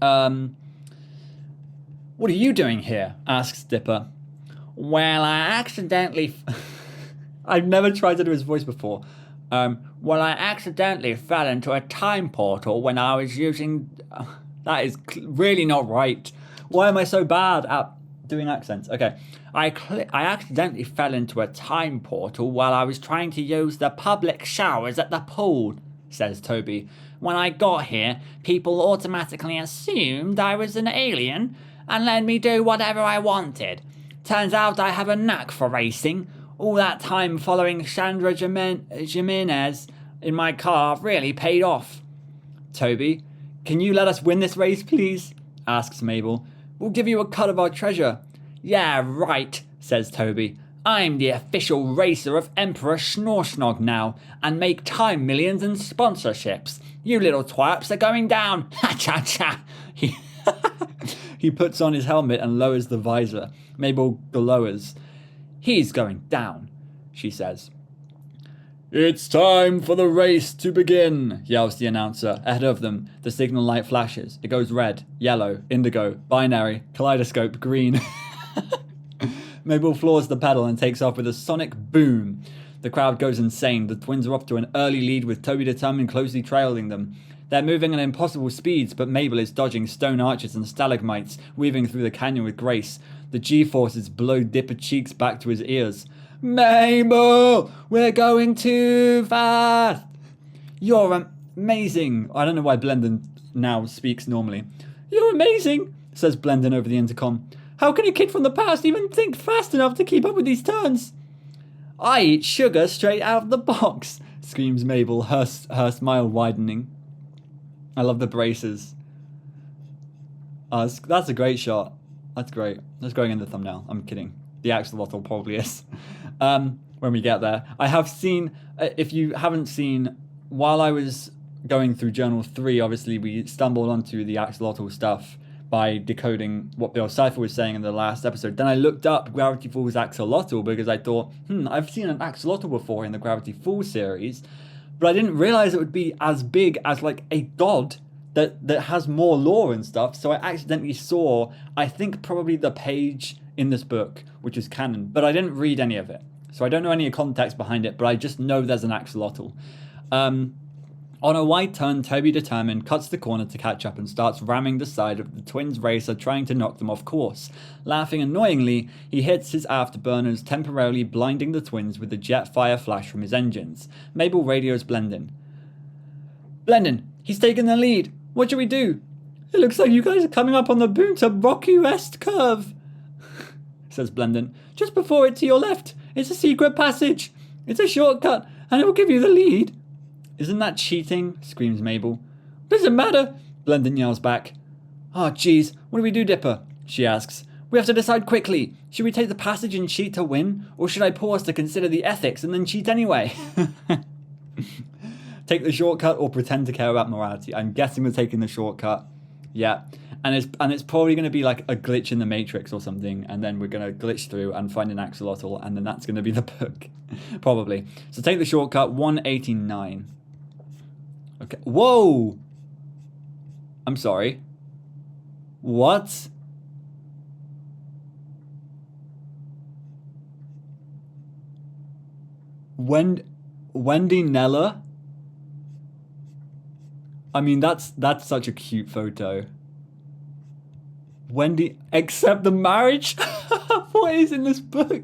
what are you doing here? Asks Dipper. Well, I accidentally I've never tried to do his voice before. Well, I accidentally fell into a time portal when I was using that is really not right. Why am I so bad at doing accents? Okay. I accidentally fell into a time portal while I was trying to use the public showers at the pool, says Toby. When I got here, people automatically assumed I was an alien and let me do whatever I wanted. Turns out I have a knack for racing. All that time following Chandra Jimenez in my car really paid off. Toby, can you let us win this race, please? Asks Mabel. We'll give you a cut of our treasure. Yeah, right, says Toby. I'm the official racer of Emperor Schnorsnog now, and make time millions in sponsorships. You little twirps are going down. Ha cha cha. He puts on his helmet and lowers the visor. Mabel lowers. He's going down, she says. It's time for the race to begin, yells the announcer. Ahead of them, the signal light flashes. It goes red, yellow, indigo, binary, kaleidoscope, green. Mabel floors the pedal and takes off with a sonic boom. The crowd goes insane. The twins are off to an early lead with Toby Determined closely trailing them. They're moving at impossible speeds, but Mabel is dodging stone arches and stalagmites, weaving through the canyon with grace. The G-forces blow Dipper cheeks back to his ears. Mabel, we're going too fast. You're amazing. I don't know why Blendon now speaks normally. You're amazing, says Blendon over the intercom. How can a kid from the past even think fast enough to keep up with these turns? I eat sugar straight out of the box, screams Mabel, her smile widening. I love the braces. That's a great shot. That's great. That's going in the thumbnail. I'm kidding. The Axolotl probably is. When we get there. I have seen, if you haven't seen, while I was going through Journal 3, obviously we stumbled onto the Axolotl stuff by decoding what Bill Cipher was saying in the last episode. Then I looked up Gravity Falls Axolotl because I thought, I've seen an Axolotl before in the Gravity Falls series, but I didn't realize it would be as big as like a god that has more lore and stuff. So I accidentally saw, I think probably the page in this book, which is canon, but I didn't read any of it. So I don't know any context behind it, but I just know there's an Axolotl. On a wide turn, Toby Determined cuts the corner to catch up and starts ramming the side of the twins' racer, trying to knock them off course. Laughing annoyingly, he hits his afterburners, temporarily blinding the twins with the jet fire flash from his engines. Mabel radios Blendon. Blendon, he's taken the lead. What should we do? It looks like you guys are coming up on the Boonta Rocky Rest curve, says Blendon. Just before it to your left. It's a secret passage. It's a shortcut, and it will give you the lead. Isn't that cheating? Screams Mabel. Doesn't matter, Blendon yells back. Oh, geez, what do we do, Dipper? She asks. We have to decide quickly. Should we take the passage and cheat to win, or should I pause to consider the ethics and then cheat anyway? Take the shortcut or pretend to care about morality? I'm guessing we're taking the shortcut. Yeah. And it's probably going to be like a glitch in the Matrix or something, and then we're going to glitch through and find an Axolotl, and then that's going to be the book. Probably. So take the shortcut, 189. Okay. Whoa! I'm sorry. What? Wendy Nella. I mean, that's such a cute photo. Wendy, accept the marriage? What is in this book?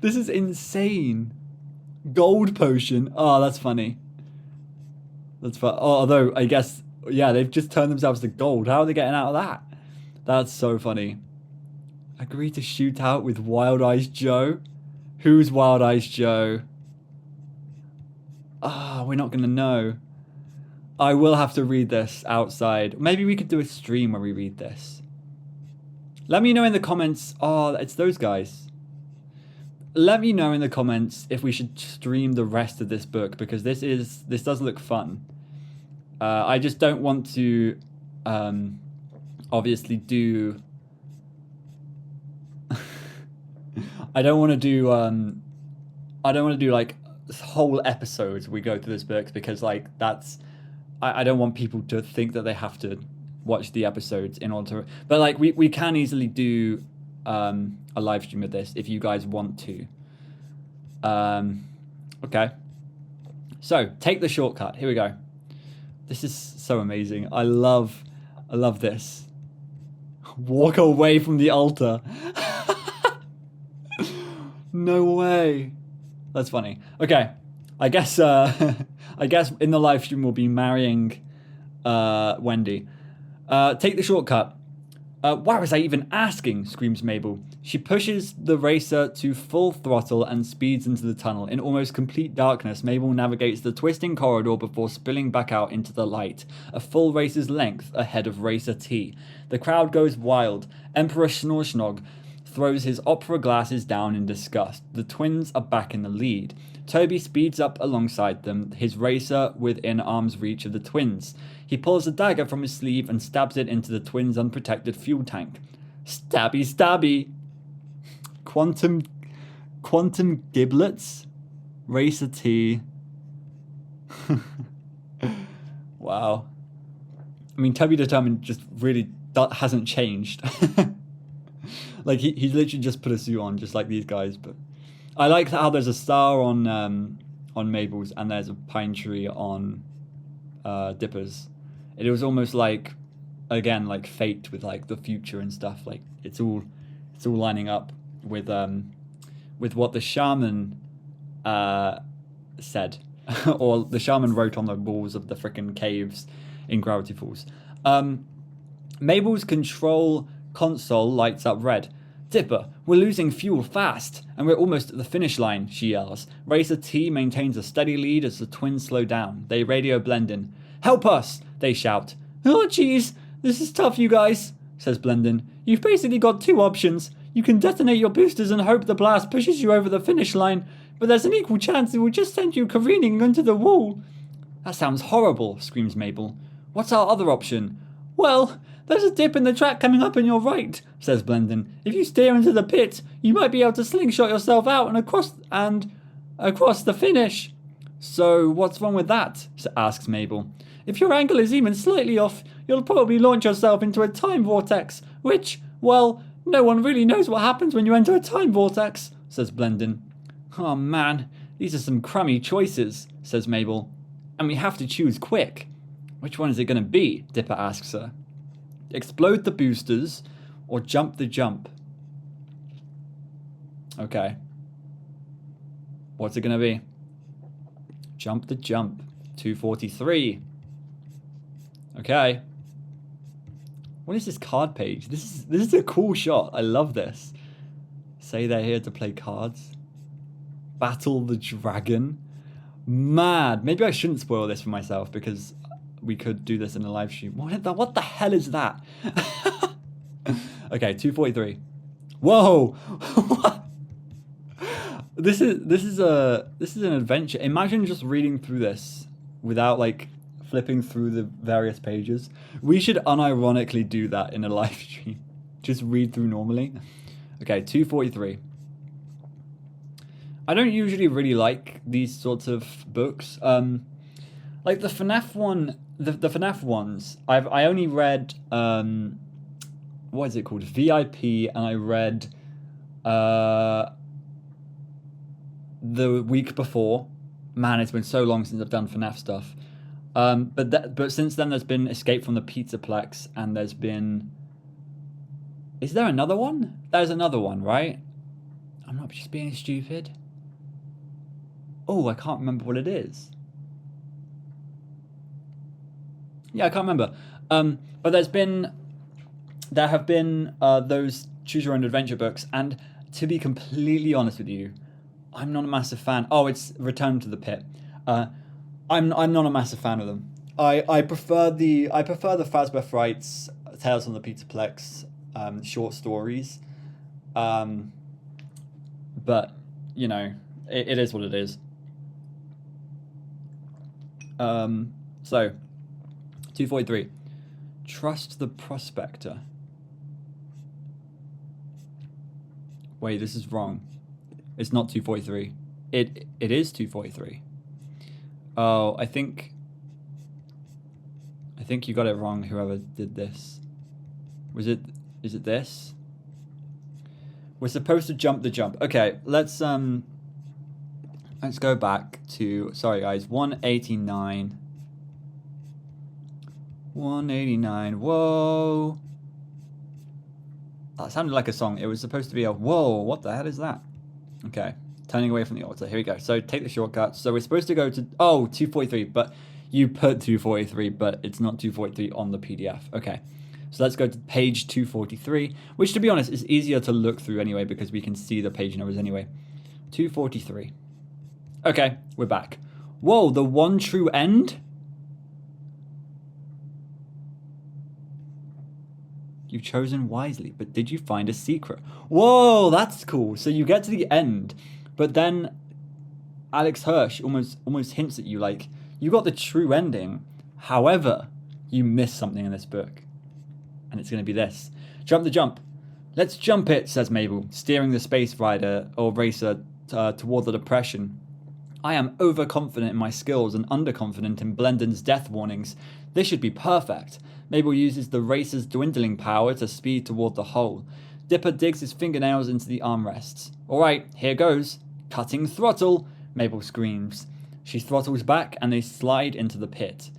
This is insane. Gold potion. Oh, that's funny. That's fun. Oh, although, I guess, yeah, they've just turned themselves to gold. How are they getting out of that? That's so funny. Agree to shoot out with Wild Eyes Joe. Who's Wild Eyes Joe? Ah, we're not going to know. I will have to read this outside. Maybe we could do a stream where we read this. Let me know in the comments. Oh, it's those guys. Let me know in the comments if we should stream the rest of this book, because this does look fun. I just don't want to obviously do I don't want to do like whole episodes we go through this book, because like that's I don't want people to think that they have to watch the episodes in order to, but like we can easily do a live stream of this if you guys want to. Okay, so take the shortcut. Here we go. This is so amazing. I love this. Walk away from the altar. No way. That's funny. Okay, I guess I guess in the live stream we'll be marrying Wendy. Take the shortcut. Why was I even asking? Screams Mabel. She pushes the racer to full throttle and speeds into the tunnel. In almost complete darkness, Mabel navigates the twisting corridor before spilling back out into the light, a full racer's length ahead of Racer T. The crowd goes wild. Emperor Schnorschnog throws his opera glasses down in disgust. The twins are back in the lead. Toby speeds up alongside them, his racer within arm's reach of the twins. He pulls a dagger from his sleeve and stabs it into the twins' unprotected fuel tank. Stabby, stabby. Quantum giblets? Racer T. Wow. I mean, Toby Determined just really hasn't changed. Like, he's literally just put a suit on, just like these guys. But I like how there's a star on Mabel's and there's a pine tree on Dipper's. It was almost like, again, like fate with like the future and stuff. Like it's all lining up with what the shaman said, or the shaman wrote on the walls of the frickin' caves in Gravity Falls. Mabel's control console lights up red. Dipper, we're losing fuel fast, and we're almost at the finish line, she yells. Racer T maintains a steady lead as the twins slow down. They radio Blendin. Help us, they shout. Oh, jeez, this is tough, you guys, says Blendin. You've basically got two options. You can detonate your boosters and hope the blast pushes you over the finish line, but there's an equal chance it will just send you careening into the wall. That sounds horrible, screams Mabel. What's our other option? Well, there's a dip in the track coming up on your right, says Blendin. If you steer into the pit, you might be able to slingshot yourself out and across the finish. So what's wrong with that? Asks Mabel. If your angle is even slightly off, you'll probably launch yourself into a time vortex, which, well, no one really knows what happens when you enter a time vortex, says Blendin. Oh man, these are some crummy choices, says Mabel. And we have to choose quick. Which one is it going to be? Dipper asks her. Explode the boosters or jump the jump. Okay. What's it going to be? Jump the jump. 243. Okay. What is this card page? This is a cool shot. I love this. Say they're here to play cards. Battle the dragon. Mad. Maybe I shouldn't spoil this for myself because we could do this in a live stream. What the hell is that? Okay, 243. Whoa! What? This is an adventure. Imagine just reading through this without like flipping through the various pages. We should unironically do that in a live stream. Just read through normally. Okay, 243. I don't usually really like these sorts of books. Like the FNAF one, the FNAF ones, I only read what is it called? VIP, and I read the week before. Man, it's been so long since I've done FNAF stuff. But since then, there's been Escape from the Pizzaplex, and there's been. Is there another one? There's another one, right? I'm not just being stupid. Oh, I can't remember what it is. Yeah, I can't remember. But there have been those choose your own adventure books, and to be completely honest with you, I'm not a massive fan. Oh, it's Return to the Pit. I'm not a massive fan of them. I prefer the Fazbear Frights Tales from the Pizzaplex short stories. But you know, it is what it is. So 243. Trust the prospector. Wait, this is wrong. It's not 243. It is 243. Oh, I think you got it wrong, whoever did this. Is it this? We're supposed to jump the jump. Okay, let's go back to, sorry guys, 189. 189. Whoa. That sounded like a song. It was supposed to be a whoa, what the hell is that? Okay, turning away from the altar. Here we go. So take the shortcut. So we're supposed to go to, 243, but you put 243, but it's not 243 on the PDF. Okay, so let's go to page 243, which to be honest is easier to look through anyway because we can see the page numbers anyway. 243. Okay, we're back. Whoa, the one true end? You've chosen wisely, but did you find a secret? Whoa, that's cool. So you get to the end, but then Alex Hirsch almost hints at you like, you got the true ending. However, you missed something in this book. And it's going to be this. Jump the jump. Let's jump it, says Mabel, steering the space rider or racer toward the depression. I am overconfident in my skills and underconfident in Blendon's death warnings. This should be perfect. Mabel uses the racer's dwindling power to speed toward the hole. Dipper digs his fingernails into the armrests. All right, here goes. Cutting throttle, Mabel screams. She throttles back and they slide into the pit.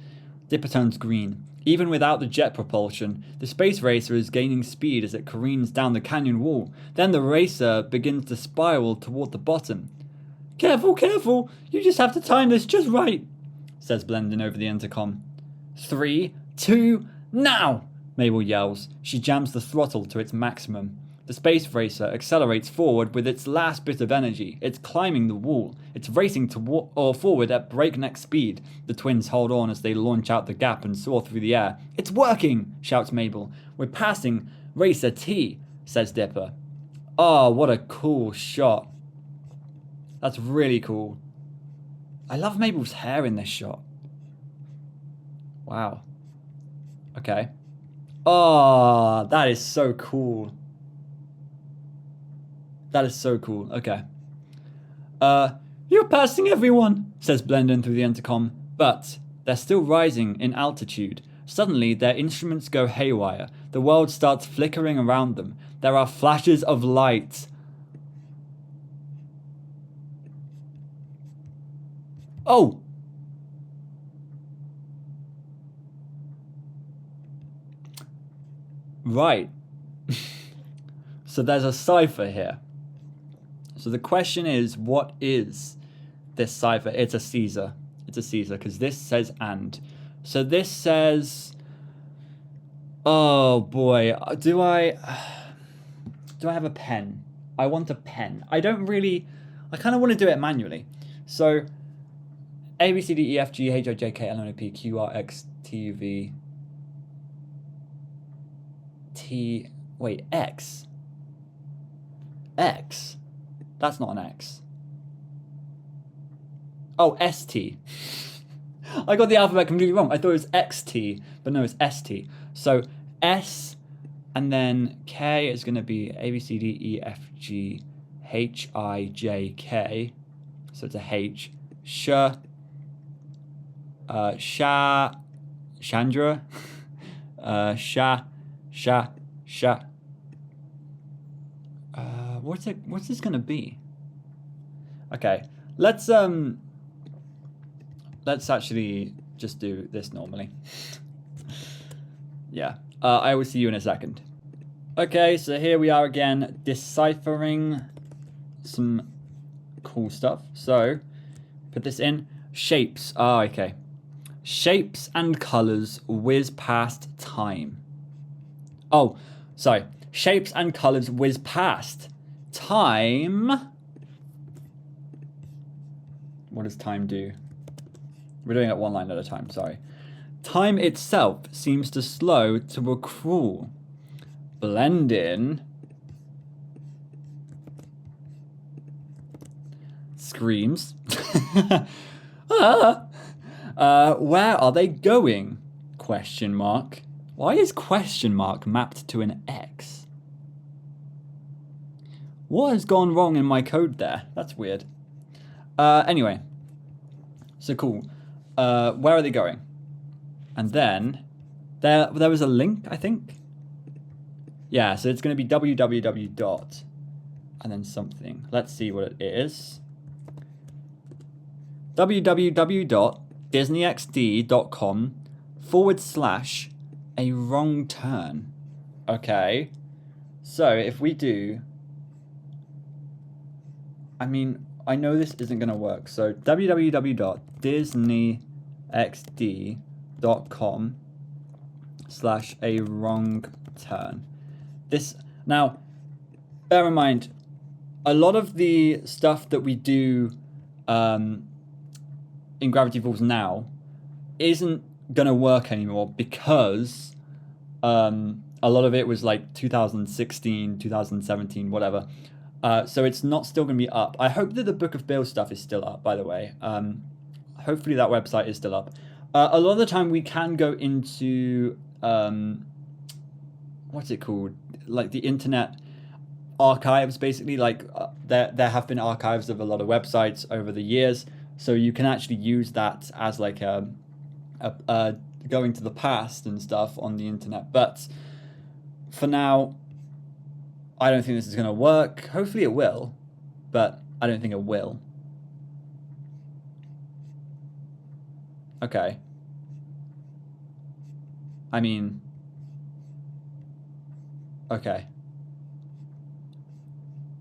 Dipper turns green. Even without the jet propulsion, the space racer is gaining speed as it careens down the canyon wall. Then the racer begins to spiral toward the bottom. Careful, careful! You just have to time this just right, says Blendon over the intercom. 3, 2, now! Mabel yells. She jams the throttle to its maximum. The space racer accelerates forward with its last bit of energy. It's climbing the wall. It's racing forward at breakneck speed. The twins hold on as they launch out the gap and soar through the air. It's working, shouts Mabel. We're passing Racer T, says Dipper. Oh, what a cool shot. That's really cool. I love Mabel's hair in this shot. Wow. Okay. Oh, that is so cool. That is so cool. Okay. You're passing everyone, says Blendon through the intercom. But they're still rising in altitude. Suddenly, their instruments go haywire. The world starts flickering around them. There are flashes of light. Oh! Right. So there's a cipher here. So the question is, what is this cipher? It's a Caesar. It's a Caesar, because this says and. So this says... Oh, boy. Do I have a pen? I want a pen. I don't really... I kind of want to do it manually. So... A, B, C, D, E, F, G, H, I, J, K, L, M, N, O, P, Q, R, X, T, U, V... T... Wait, X? X? That's not an X. Oh, ST. I got the alphabet completely wrong. I thought it was XT, but no, it's ST. So S, and then K is going to be A, B, C, D, E, F, G, H, I, J, K. So it's a H. Chandra. What's this gonna be? Okay, let's actually just do this normally. Yeah. I will see you in a second. Okay, so here we are again, deciphering some cool stuff. So, put this in. Shapes. Ah, okay. Shapes and colors whiz past time. Oh, sorry. Shapes and colors whiz past time. What does time do? We're doing it one line at a time, sorry. Time itself seems to slow to a crawl. Blend in. Screams. Where are they going? Question mark. Why is question mark mapped to an X? What has gone wrong in my code there? That's weird. Anyway. So cool. Where are they going? And then there was a link, I think. Yeah, so it's going to be www dot and then something. Let's see what it is. www.disneyxd.com/ a wrong turn. Okay. So if we do, I mean, I know this isn't going to work. So www.disneyxd.com/ a wrong turn. This, now, bear in mind, a lot of the stuff that we do in Gravity Falls now isn't going to work anymore because a lot of it was like 2016, 2017, whatever. So it's not still going to be up. I hope that the Book of Bill stuff is still up, by the way. Hopefully that website is still up. A lot of the time we can go into, what's it called? Like the internet archives, basically. Like there have been archives of a lot of websites over the years. So you can actually use that as like a going to the past and stuff on the internet. But for now, I don't think this is going to work. Hopefully it will, but I don't think it will. Okay. I mean, okay.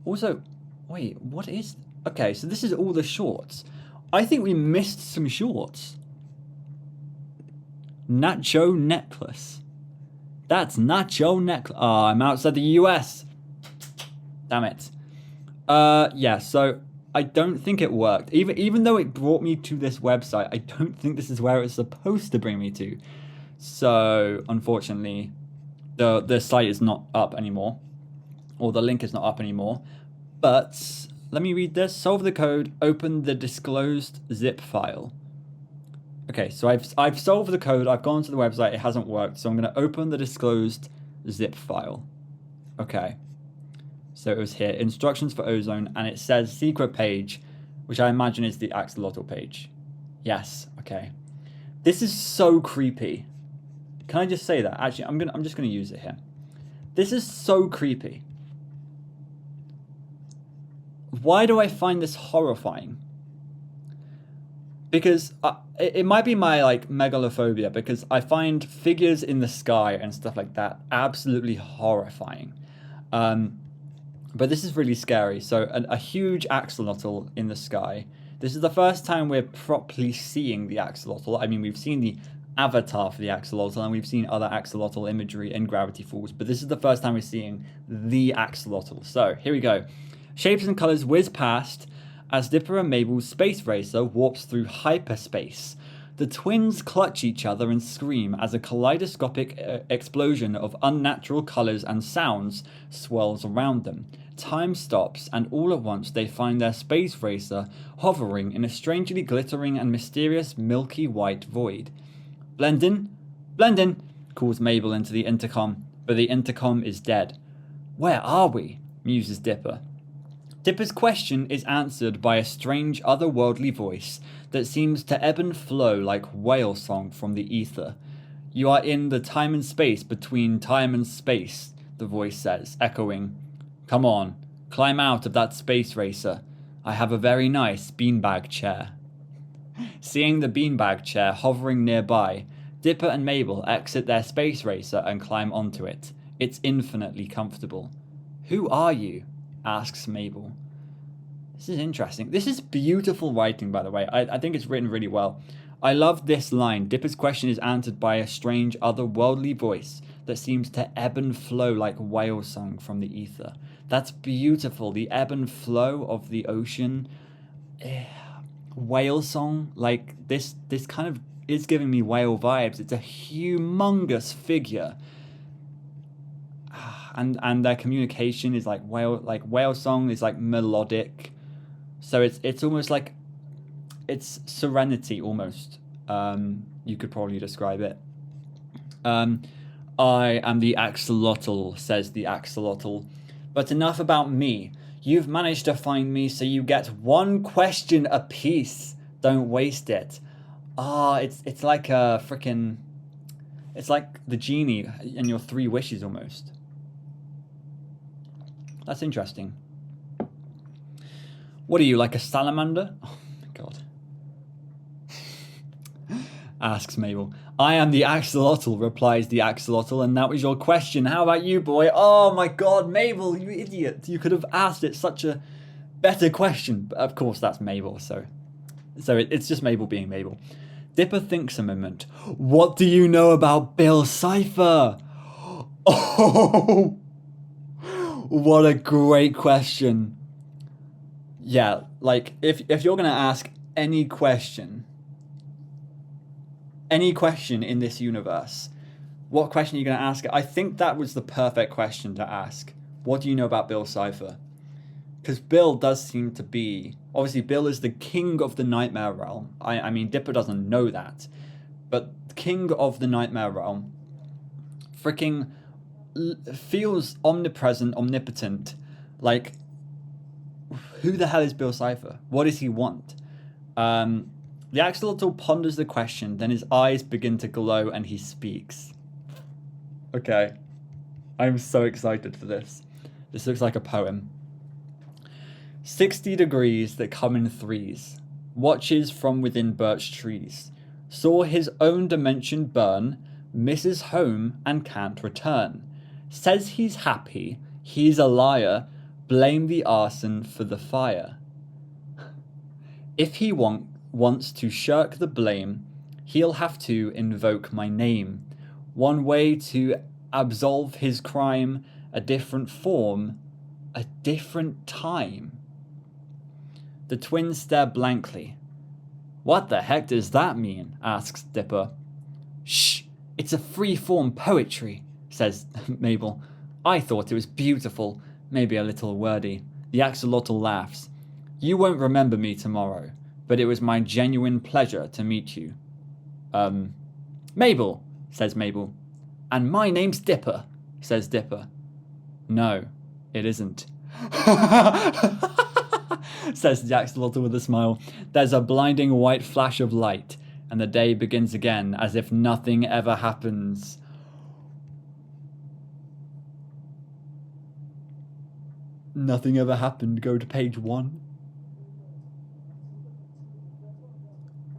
Also, wait, what is... Okay, so this is all the shorts. I think we missed some shorts. Nacho necklace. That's nacho necklace. Oh, I'm outside the US. Damn it. Yeah, so I don't think it worked. Even though it brought me to this website, I don't think this is where it's supposed to bring me to. So, unfortunately, the site is not up anymore. Or the link is not up anymore. But, let me read this. Solve the code, open the disclosed zip file. Okay, so I've solved the code, I've gone to the website, it hasn't worked, so I'm going to open the disclosed zip file. Okay. So it was here, instructions for Ozone, and it says secret page, which I imagine is the Axolotl page. Yes, okay. This is so creepy. Can I just say that? Actually, I'm just gonna use it here. This is so creepy. Why do I find this horrifying? Because it might be my like megalophobia, because I find figures in the sky and stuff like that absolutely horrifying. But this is really scary. So a huge axolotl in the sky. This is the first time we're properly seeing the axolotl. I mean, we've seen the avatar for the axolotl, and we've seen other axolotl imagery in Gravity Falls, but this is the first time we're seeing the axolotl. So here we go. Shapes and colors whiz past as Dipper and Mabel's space racer warps through hyperspace. The twins clutch each other and scream as a kaleidoscopic explosion of unnatural colors and sounds swirls around them. Time stops, and all at once they find their space racer hovering in a strangely glittering and mysterious milky white void. Blendin, Blendin, calls Mabel into the intercom, but the intercom is dead. Where are we? Muses Dipper. Dipper's question is answered by a strange otherworldly voice that seems to ebb and flow like whale song from the ether. You are in the time and space between time and space, the voice says, echoing. Come on, climb out of that space racer. I have a very nice beanbag chair. Seeing the beanbag chair hovering nearby, Dipper and Mabel exit their space racer and climb onto it. It's infinitely comfortable. Who are you? Asks Mabel. This is interesting. This is beautiful writing, by the way. I think it's written really well. I love this line. Dipper's question is answered by a strange, otherworldly voice that seems to ebb and flow like whale song from the ether. That's beautiful. The ebb and flow of the ocean. Whale song. Like, this kind of is giving me whale vibes. It's a humongous figure. And their communication is like whale song is like melodic. So it's almost like it's serenity almost. You could probably describe it. I am the Axolotl, says the Axolotl. But enough about me. You've managed to find me, so you get one question apiece. Don't waste it. It's like a freaking... It's like the genie and your 3 wishes almost. That's interesting. What are you, like a salamander? Oh my god. Asks Mabel. I am the Axolotl, replies the Axolotl, and that was your question. How about you, boy? Oh my god, Mabel, you idiot. You could have asked it such a better question. But of course, that's Mabel, so it's just Mabel being Mabel. Dipper thinks a moment. What do you know about Bill Cipher? Oh, what a great question. Yeah, like, if you're going to ask any question in this universe, what question are you going to ask? I think that was the perfect question to ask. What do you know about Bill Cipher? Because Bill does seem to be... Obviously, Bill is the king of the Nightmare Realm. I mean, Dipper doesn't know that. But king of the Nightmare Realm freaking feels omnipresent, omnipotent. Like, who the hell is Bill Cipher? What does he want? The Axolotl ponders the question, then his eyes begin to glow and he speaks. Okay. I'm so excited for this. This looks like a poem. 60 degrees that come in threes. Watches from within birch trees. Saw his own dimension burn. Misses home and can't return. Says he's happy. He's a liar. Blame the arson for the fire. If he wants to shirk the blame, he'll have to invoke my name. One way to absolve his crime, a different form, a different time. The twins stare blankly. What the heck does that mean? Asks Dipper. Shh, it's a free-form poetry, says Mabel. I thought it was beautiful, maybe a little wordy. The Axolotl laughs. You won't remember me tomorrow, but it was my genuine pleasure to meet you. Mabel, says Mabel. And my name's Dipper, says Dipper. No, it isn't. Says the Axolotl with a smile. There's a blinding white flash of light, and the day begins again as if nothing ever happens. Nothing ever happened. Go to page 1.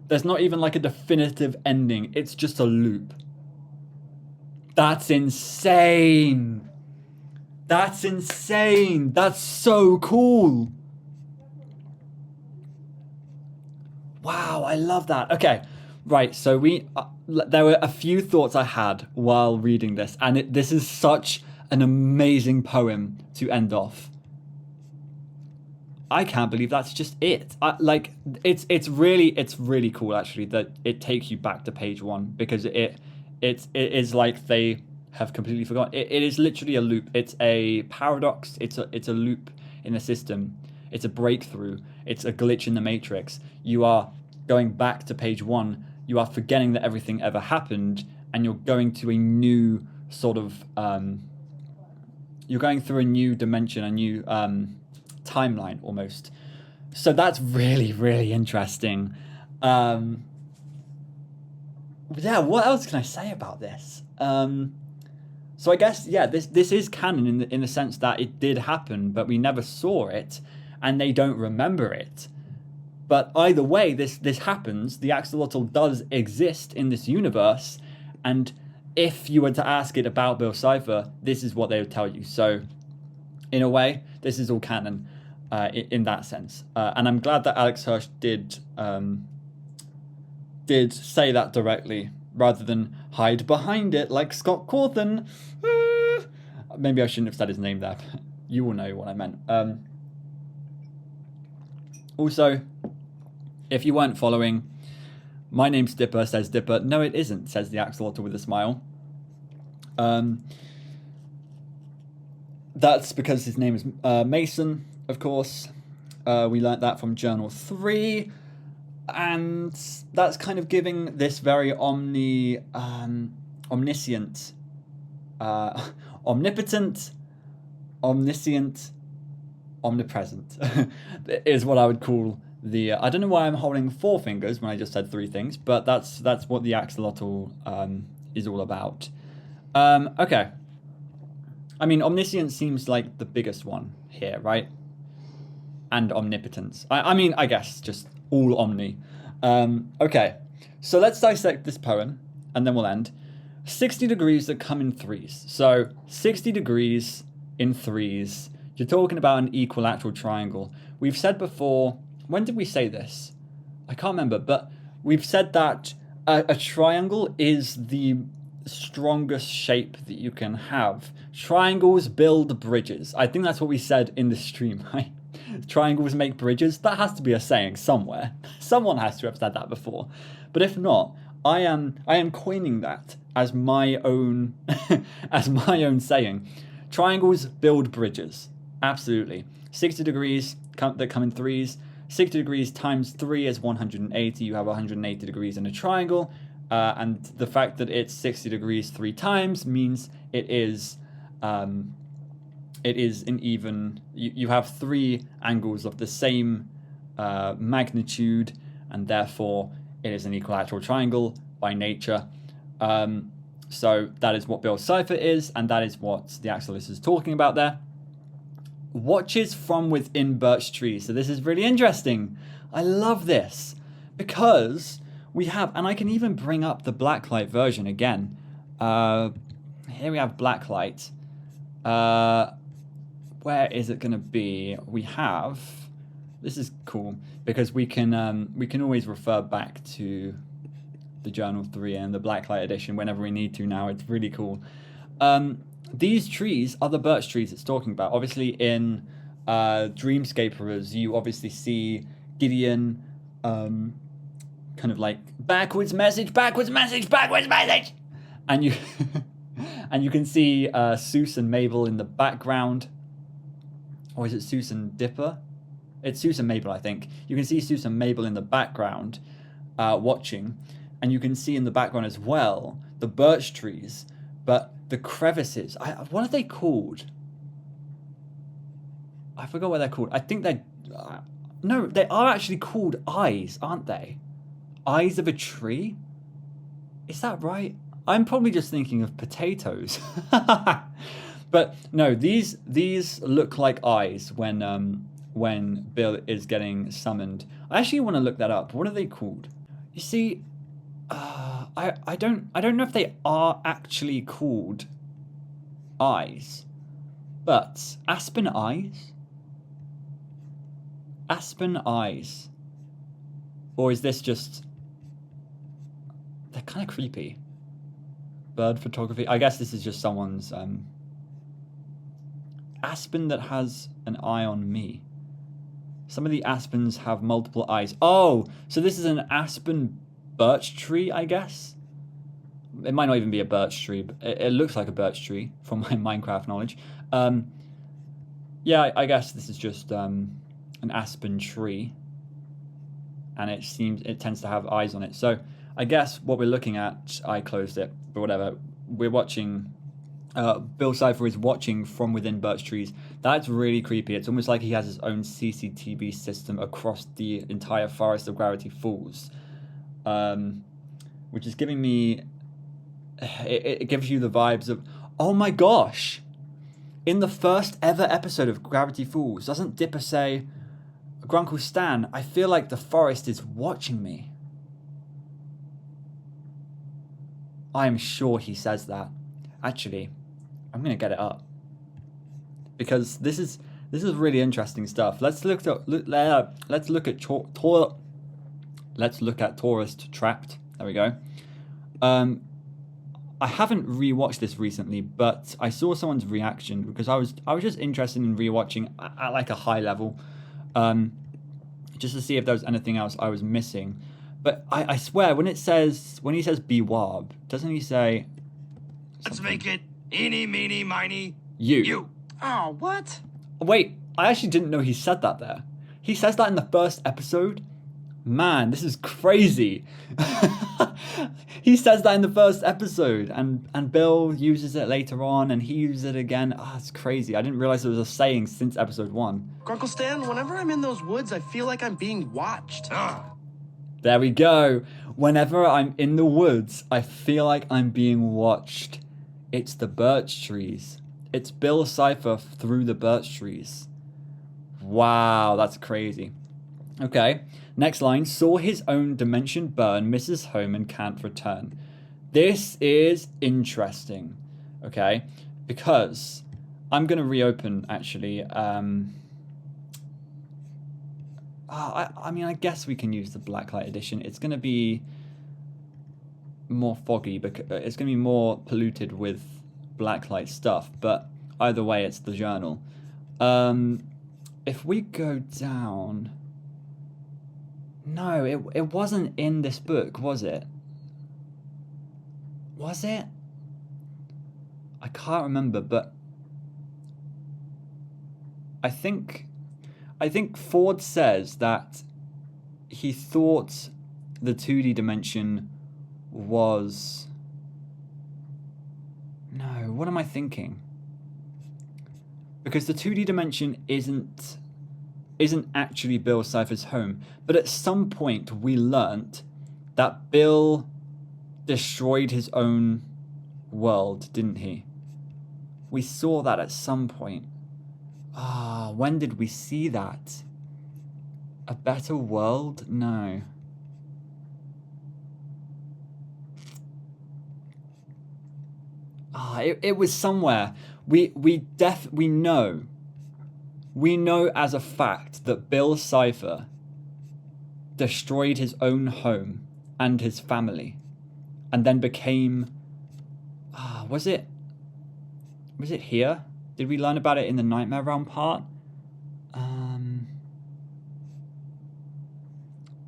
There's not even like a definitive ending. It's just a loop. That's insane. That's insane. That's so cool. Wow, I love that. Okay, right. So there were a few thoughts I had while reading this, and this is such an amazing poem to end off. I can't believe that's just it. It's really cool actually that it takes you back to page 1, because it is like they have completely forgotten. It is literally a loop. It's a paradox. It's a loop in the system. It's a breakthrough. It's a glitch in the matrix. You are going back to page 1. You are forgetting that everything ever happened, and you're going to a new sort of you're going through a new dimension, a new timeline almost. So that's really, really interesting. Yeah, what else can I say about this? So I guess, yeah, this is canon in the sense that it did happen, but we never saw it. and they don't remember it. But either way, this happens. The axolotl does exist in this universe, and if you were to ask it about Bill Cipher, this is what they would tell you. So, in a way, this is all canon in that sense. And I'm glad that Alex Hirsch did say that directly, rather than hide behind it like Scott Cawthon. Maybe I shouldn't have said his name there. You will know what I meant. Also, if you weren't following, my name's Dipper, says Dipper. No, it isn't, says the axolotl with a smile. That's because his name is Mason, of course. We learnt that from Journal 3. And that's kind of giving this very omniscient, omnipotent, omniscient, omnipresent is what I would call the... I don't know why I'm holding 4 fingers when I just said 3 things, but that's what the axolotl is all about. Okay. I mean, omniscient seems like the biggest one here, right? And omnipotence. I mean, I guess just all omni. Okay, so let's dissect this poem, and then we'll end. 60 degrees that come in threes. So 60 degrees in threes. You're talking about an equilateral triangle. We've said before, when did we say this? I can't remember, but we've said that a triangle is the strongest shape that you can have. Triangles build bridges. I think that's what we said in the stream, right? Triangles make bridges. That has to be a saying somewhere. Someone has to have said that before. But if not, I am coining that as my own as my own saying. Triangles build bridges. Absolutely. 60 degrees that come in threes. 60 degrees times 3 is 180. You have 180 degrees in a triangle. And the fact that it's 60 degrees 3 times means it is an even... You have 3 angles of the same magnitude, and therefore it is an equilateral triangle by nature. So that is what Bill Cipher is, and that is what the axolotl is talking about there. Watches from within birch trees. So this is really interesting. I love this because we have, and I can even bring up the blacklight version again. Here we have blacklight. Where is it going to be? We have. This is cool because we can always refer back to the Journal 3 and the blacklight edition whenever we need to now. It's really cool. These trees are the birch trees it's talking about. Obviously, in Dreamscaperers, you obviously see Gideon, kind of like backwards message, and you and you can see Seuss and Mabel in the background. Or is it Seuss and Dipper? It's Seuss and Mabel, I think. You can see Seuss and Mabel in the background watching. And you can see in the background as well the birch trees. But the crevices, what are they called? I forgot what they're called. I think they're... no, they are actually called eyes, aren't they? Eyes of a tree? Is that right? I'm probably just thinking of potatoes. But no, these look like eyes when Bill is getting summoned. I actually want to look that up. What are they called? You see, I don't know if they are actually called eyes, but aspen eyes. Aspen eyes, or is this just? They're kind of creepy. Bird photography. I guess this is just someone's aspen that has an eye on me. Some of the aspens have multiple eyes. Oh, so this is an aspen birch tree, I guess. It might not even be a birch tree, but it looks like a birch tree from my Minecraft knowledge. Yeah, I guess this is just an aspen tree, and it tends to have eyes on it. So I guess what we're looking at, I closed it, but whatever. We're watching. Bill Cipher is watching from within birch trees. That's really creepy. It's almost like he has his own CCTV system across the entire forest of Gravity Falls, which is giving me... It gives you the vibes of, oh my gosh, in the first ever episode of Gravity Falls, doesn't Dipper say, Grunkle Stan, I feel like the forest is watching me. I'm sure he says that. Actually, I'm gonna get it up because this is really interesting stuff. Let's look at Tourist Trapped. There we go. I haven't rewatched this recently, but I saw someone's reaction because I was just interested in rewatching at like a high level, just to see if there was anything else I was missing. But I swear when he says Bewab, doesn't he say? Let's make it eeny, meeny, miny. You. Oh, what? Wait, I actually didn't know he said that there. He says that in the first episode. Man, this is crazy. He says that in the first episode, and Bill uses it later on, and he uses it again. It's crazy. I didn't realize it was a saying since episode 1. Grunkle Stan, whenever I'm in those woods, I feel like I'm being watched. There we go. Whenever I'm in the woods, I feel like I'm being watched. It's the birch trees. It's Bill Cipher through the birch trees. Wow, that's crazy. Okay, next line. Saw his own dimension burn, misses home, and can't return. This is interesting. Okay, because I'm going to reopen, actually. I mean, I guess we can use the Blacklight edition. It's going to be more foggy, because it's going to be more polluted with Blacklight stuff, but either way, it's the journal. If we go down... No, it wasn't in this book, was it? Was it? I can't remember, but I think Ford says that he thought the 2D dimension was... No, what am I thinking? Because the 2D dimension isn't actually Bill Cipher's home, but at some point we learnt that Bill destroyed his own world, didn't he? We saw that at some point. When did we see that? A better world? No. It was somewhere. We know as a fact that Bill Cipher destroyed his own home and his family, and then became... was it here? Did we learn about it in the Nightmare Realm part?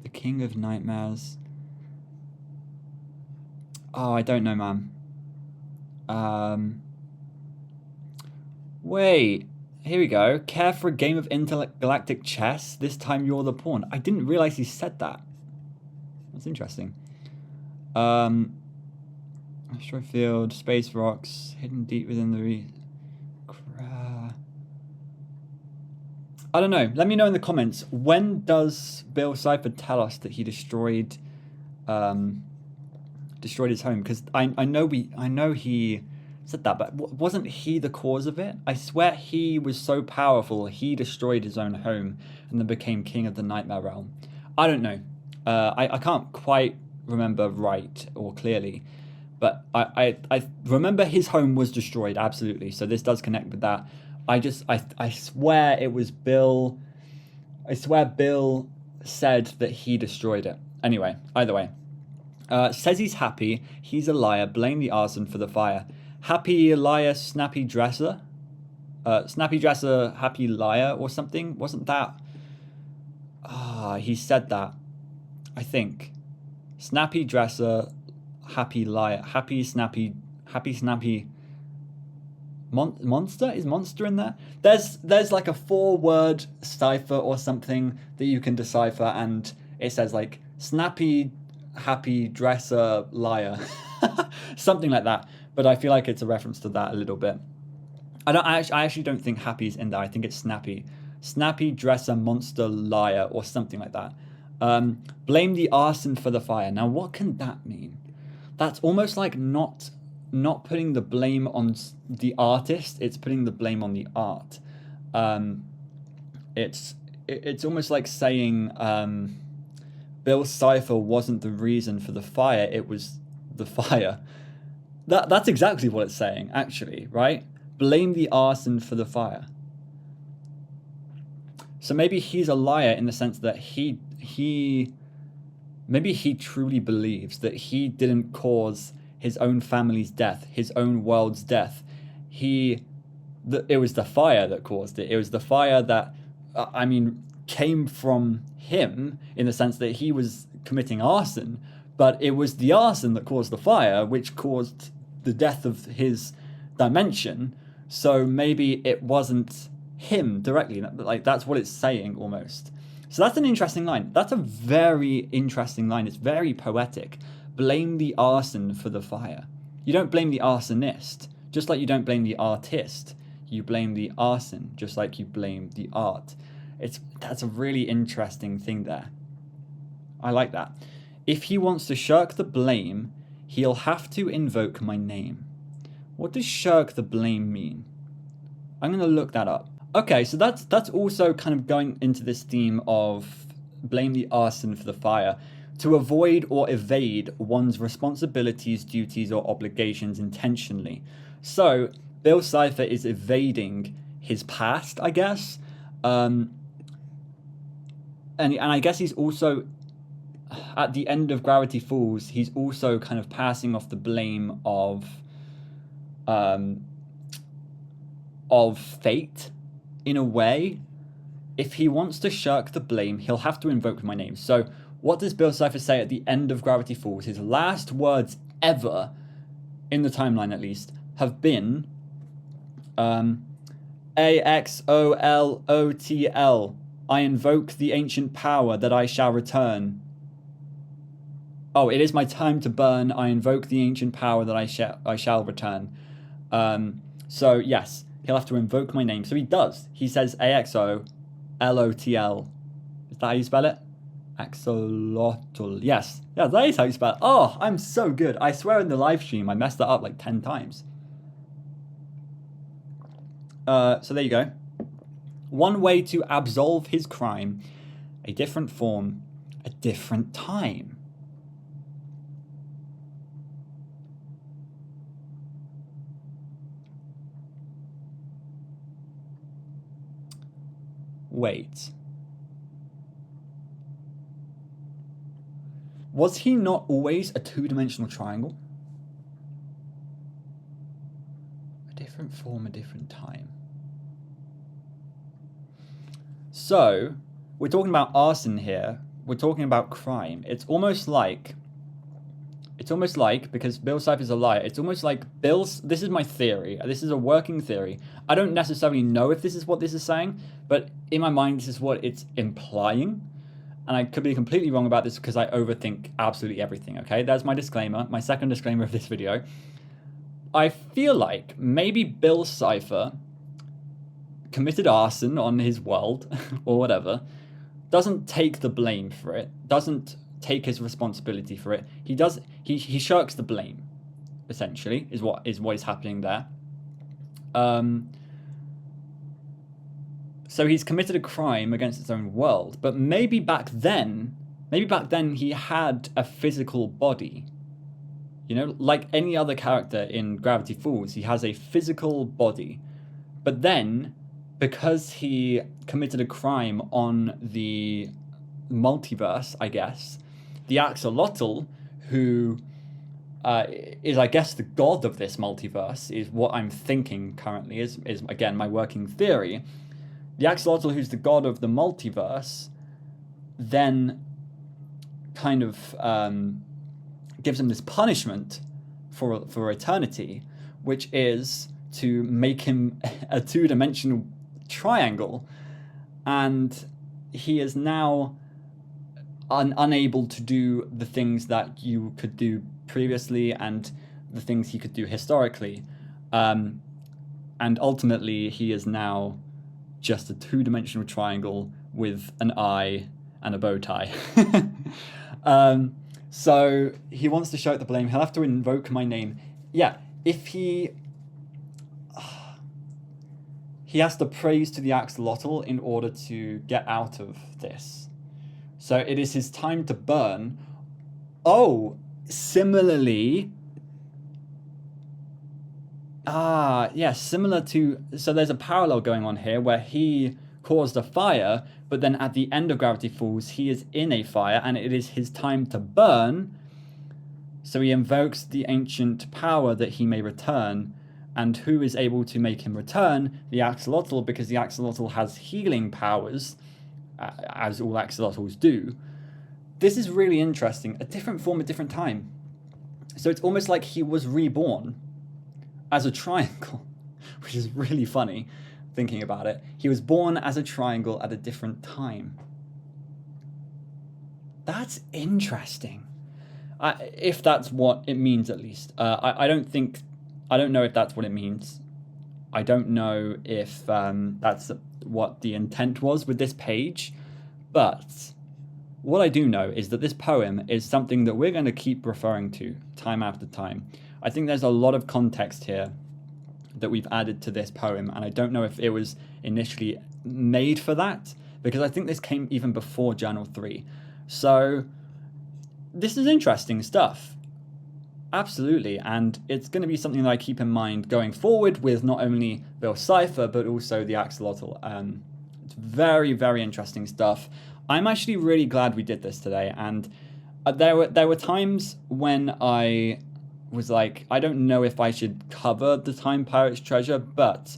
The King of Nightmares. I don't know, man. Wait. Here we go. Care for a game of intergalactic chess? This time you're the pawn. I didn't realize he said that. That's interesting. Asteroid field, space rocks, hidden deep within the... I don't know. Let me know in the comments. When does Bill Cipher tell us that he destroyed his home? Because I know he said that, but wasn't he the cause of it? I swear he was so powerful he destroyed his own home and then became king of the Nightmare Realm. I don't know. I can't quite remember right or clearly, but I remember his home was destroyed, absolutely. So this does connect with that. I swear it was Bill. I swear Bill said that he destroyed it. Anyway, either way. Says he's happy. He's a liar. Blame the arson for the fire. Happy liar, snappy dresser. Snappy dresser, happy liar or something. Wasn't that? He said that. I think. Snappy dresser, happy liar. Happy snappy. Monster? Is monster in there? There's like a 4-word cipher or something that you can decipher, and it says like snappy, happy, dresser, liar. Something like that. But I feel like it's a reference to that a little bit. I actually don't think happy's in there. I think it's snappy. Snappy, dresser, monster, liar, or something like that. Blame the arson for the fire. Now what can that mean? That's almost like not putting the blame on the artist, it's putting the blame on the art. It's it's almost like saying Bill Cipher wasn't the reason for the fire, it was the fire. That's exactly what it's saying, actually, right? Blame the arson for the fire. So maybe he's a liar in the sense that maybe he truly believes that he didn't cause his own family's death, his own world's death. It was the fire that caused it. It was the fire that, came from him in the sense that he was committing arson, but it was the arson that caused the fire, which caused the death of his dimension. So maybe it wasn't him directly. Like, that's what it's saying almost. So that's an interesting line. That's a very interesting line. It's very poetic. Blame the arson for the fire. You don't blame the arsonist, just like you don't blame the artist. You blame the arson, just like you blame the art. That's a really interesting thing there. I like that. If he wants to shirk the blame, he'll have to invoke my name. What does shirk the blame mean? I'm going to look that up. Okay, so that's also kind of going into this theme of blame the arson for the fire. To avoid or evade one's responsibilities, duties, or obligations intentionally. So, Bill Cipher is evading his past, I guess. And I guess he's also, at the end of Gravity Falls, he's also kind of passing off the blame of fate, in a way. If he wants to shirk the blame, he'll have to invoke my name. So, what does Bill Cipher say at the end of Gravity Falls? His last words ever, in the timeline at least, have been Axolotl. I invoke the ancient power that I shall return. Oh, it is my time to burn. I invoke the ancient power that I shall return. So yes, he'll have to invoke my name. So he does. He says Axolotl. Is that how you spell it? Axolotl. Yes. Yeah, that is how you spell it. Oh, I'm so good. I swear in the live stream I messed that up like 10 times. So there you go. One way to absolve his crime, a different form, a different time. Wait. Was he not always a two-dimensional triangle? A different form, a different time. So, we're talking about arson here. We're talking about crime. It's almost like, because Bill Cipher's a liar, it's almost like this is my theory. This is a working theory. I don't necessarily know if this is what this is saying, but in my mind, this is what it's implying. And I could be completely wrong about this because I overthink absolutely everything, okay? That's my disclaimer, my second disclaimer of this video. I feel like maybe Bill Cipher committed arson on his world, or whatever, doesn't take the blame for it, doesn't take his responsibility for it. He shirks the blame, essentially, is what is happening there. So he's committed a crime against his own world, but maybe back then he had a physical body. You know, like any other character in Gravity Falls, he has a physical body. But then, because he committed a crime on the multiverse, I guess, the Axolotl, who is, I guess, the god of this multiverse, is what I'm thinking currently, is again, my working theory. The Axolotl, who's the god of the multiverse, then kind of gives him this punishment for eternity, which is to make him a two-dimensional triangle, and he is now unable to do the things that you could do previously and the things he could do historically, and ultimately he is now just a two-dimensional triangle with an eye and a bow tie. So he wants to shout the blame. He'll have to invoke my name. Yeah, if he he has to praise to the Axolotl in order to get out of this. So it is his time to burn. Oh, similarly... similar to... So there's a parallel going on here where he caused a fire, but then at the end of Gravity Falls, he is in a fire, and it is his time to burn. So he invokes the ancient power that he may return. And who is able to make him return? The Axolotl, because the Axolotl has healing powers, as all Axolotls do. This is really interesting. A different form, a different time. So it's almost like he was reborn as a triangle, which is really funny thinking about it. He was born as a triangle at a different time. That's interesting. If that's what it means, at least. I don't know if that's what it means. I don't know if that's what the intent was with this page. But what I do know is that this poem is something that we're going to keep referring to time after time. I think there's a lot of context here that we've added to this poem, and I don't know if it was initially made for that, because I think this came even before Journal 3. So this is interesting stuff. Absolutely, and it's going to be something that I keep in mind going forward with not only Bill Cipher, but also the Axolotl. It's very, very interesting stuff. I'm actually really glad we did this today, and there were times when I was like, I don't know if I should cover the Time Pirates treasure, but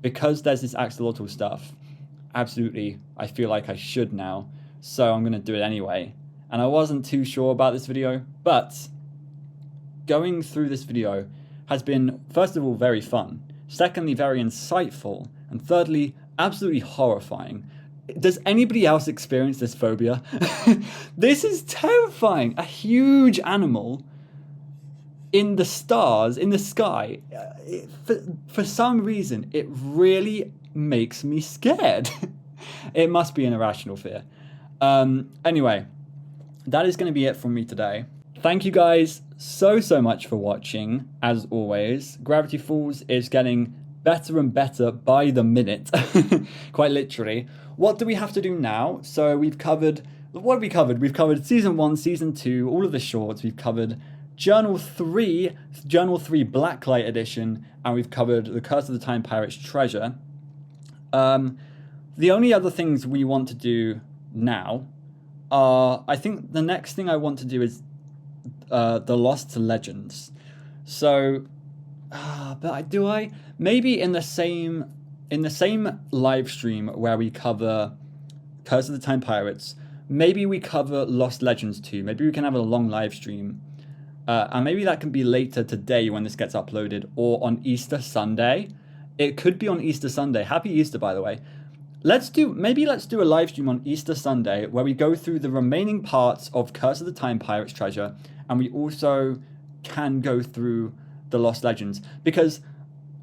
because there's this Axolotl stuff, absolutely, I feel like I should now, so I'm going to do it anyway. And I wasn't too sure about this video, but going through this video has been, first of all, very fun, secondly, very insightful, and thirdly, absolutely horrifying. Does anybody else experience this phobia? This is terrifying. A huge animal in the stars, in the sky. For some reason, it really makes me scared. It must be an irrational fear. Anyway, that is going to be it from me today. Thank you guys so much for watching. As always, Gravity Falls is getting better and better by the minute, quite literally. What do we have to do now? So we've covered, what have we covered? We've covered Season 1, Season 2, all of the shorts. We've covered Journal 3 Blacklight Edition, and we've covered The Curse of the Time Pirates treasure. The only other things we want to do now are, I think the next thing I want to do is the Lost Legends. So, maybe in the same live stream where we cover Curse of the Time Pirates, maybe we cover Lost Legends too. Maybe we can have a long live stream. And maybe that can be later today when this gets uploaded, or on Easter Sunday. It could be on Easter Sunday. Happy Easter, by the way. Let's do a live stream on Easter Sunday where we go through the remaining parts of Curse of the Time Pirates treasure, and we also can go through the Lost Legends. Because,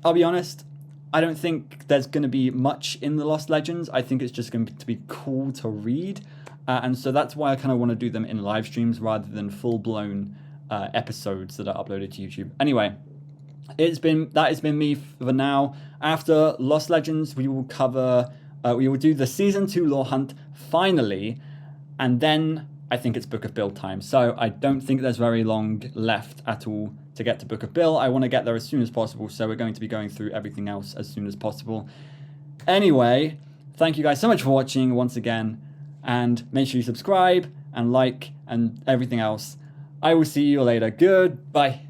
I'll be honest, I don't think there's going to be much in the Lost Legends. I think it's just going to be cool to read. And so that's why I kind of want to do them in live streams rather than full-blown episodes that are uploaded to YouTube. Anyway, that has been me for now. After Lost Legends, we will do the Season 2 lore hunt finally, and then I think it's Book of Bill time. So I don't think there's very long left at all to get to Book of Bill. I want to get there as soon as possible, so we're going to be going through everything else as soon as possible. Anyway, thank you guys so much for watching once again, and make sure you subscribe and like and everything else. I will see you later. Goodbye.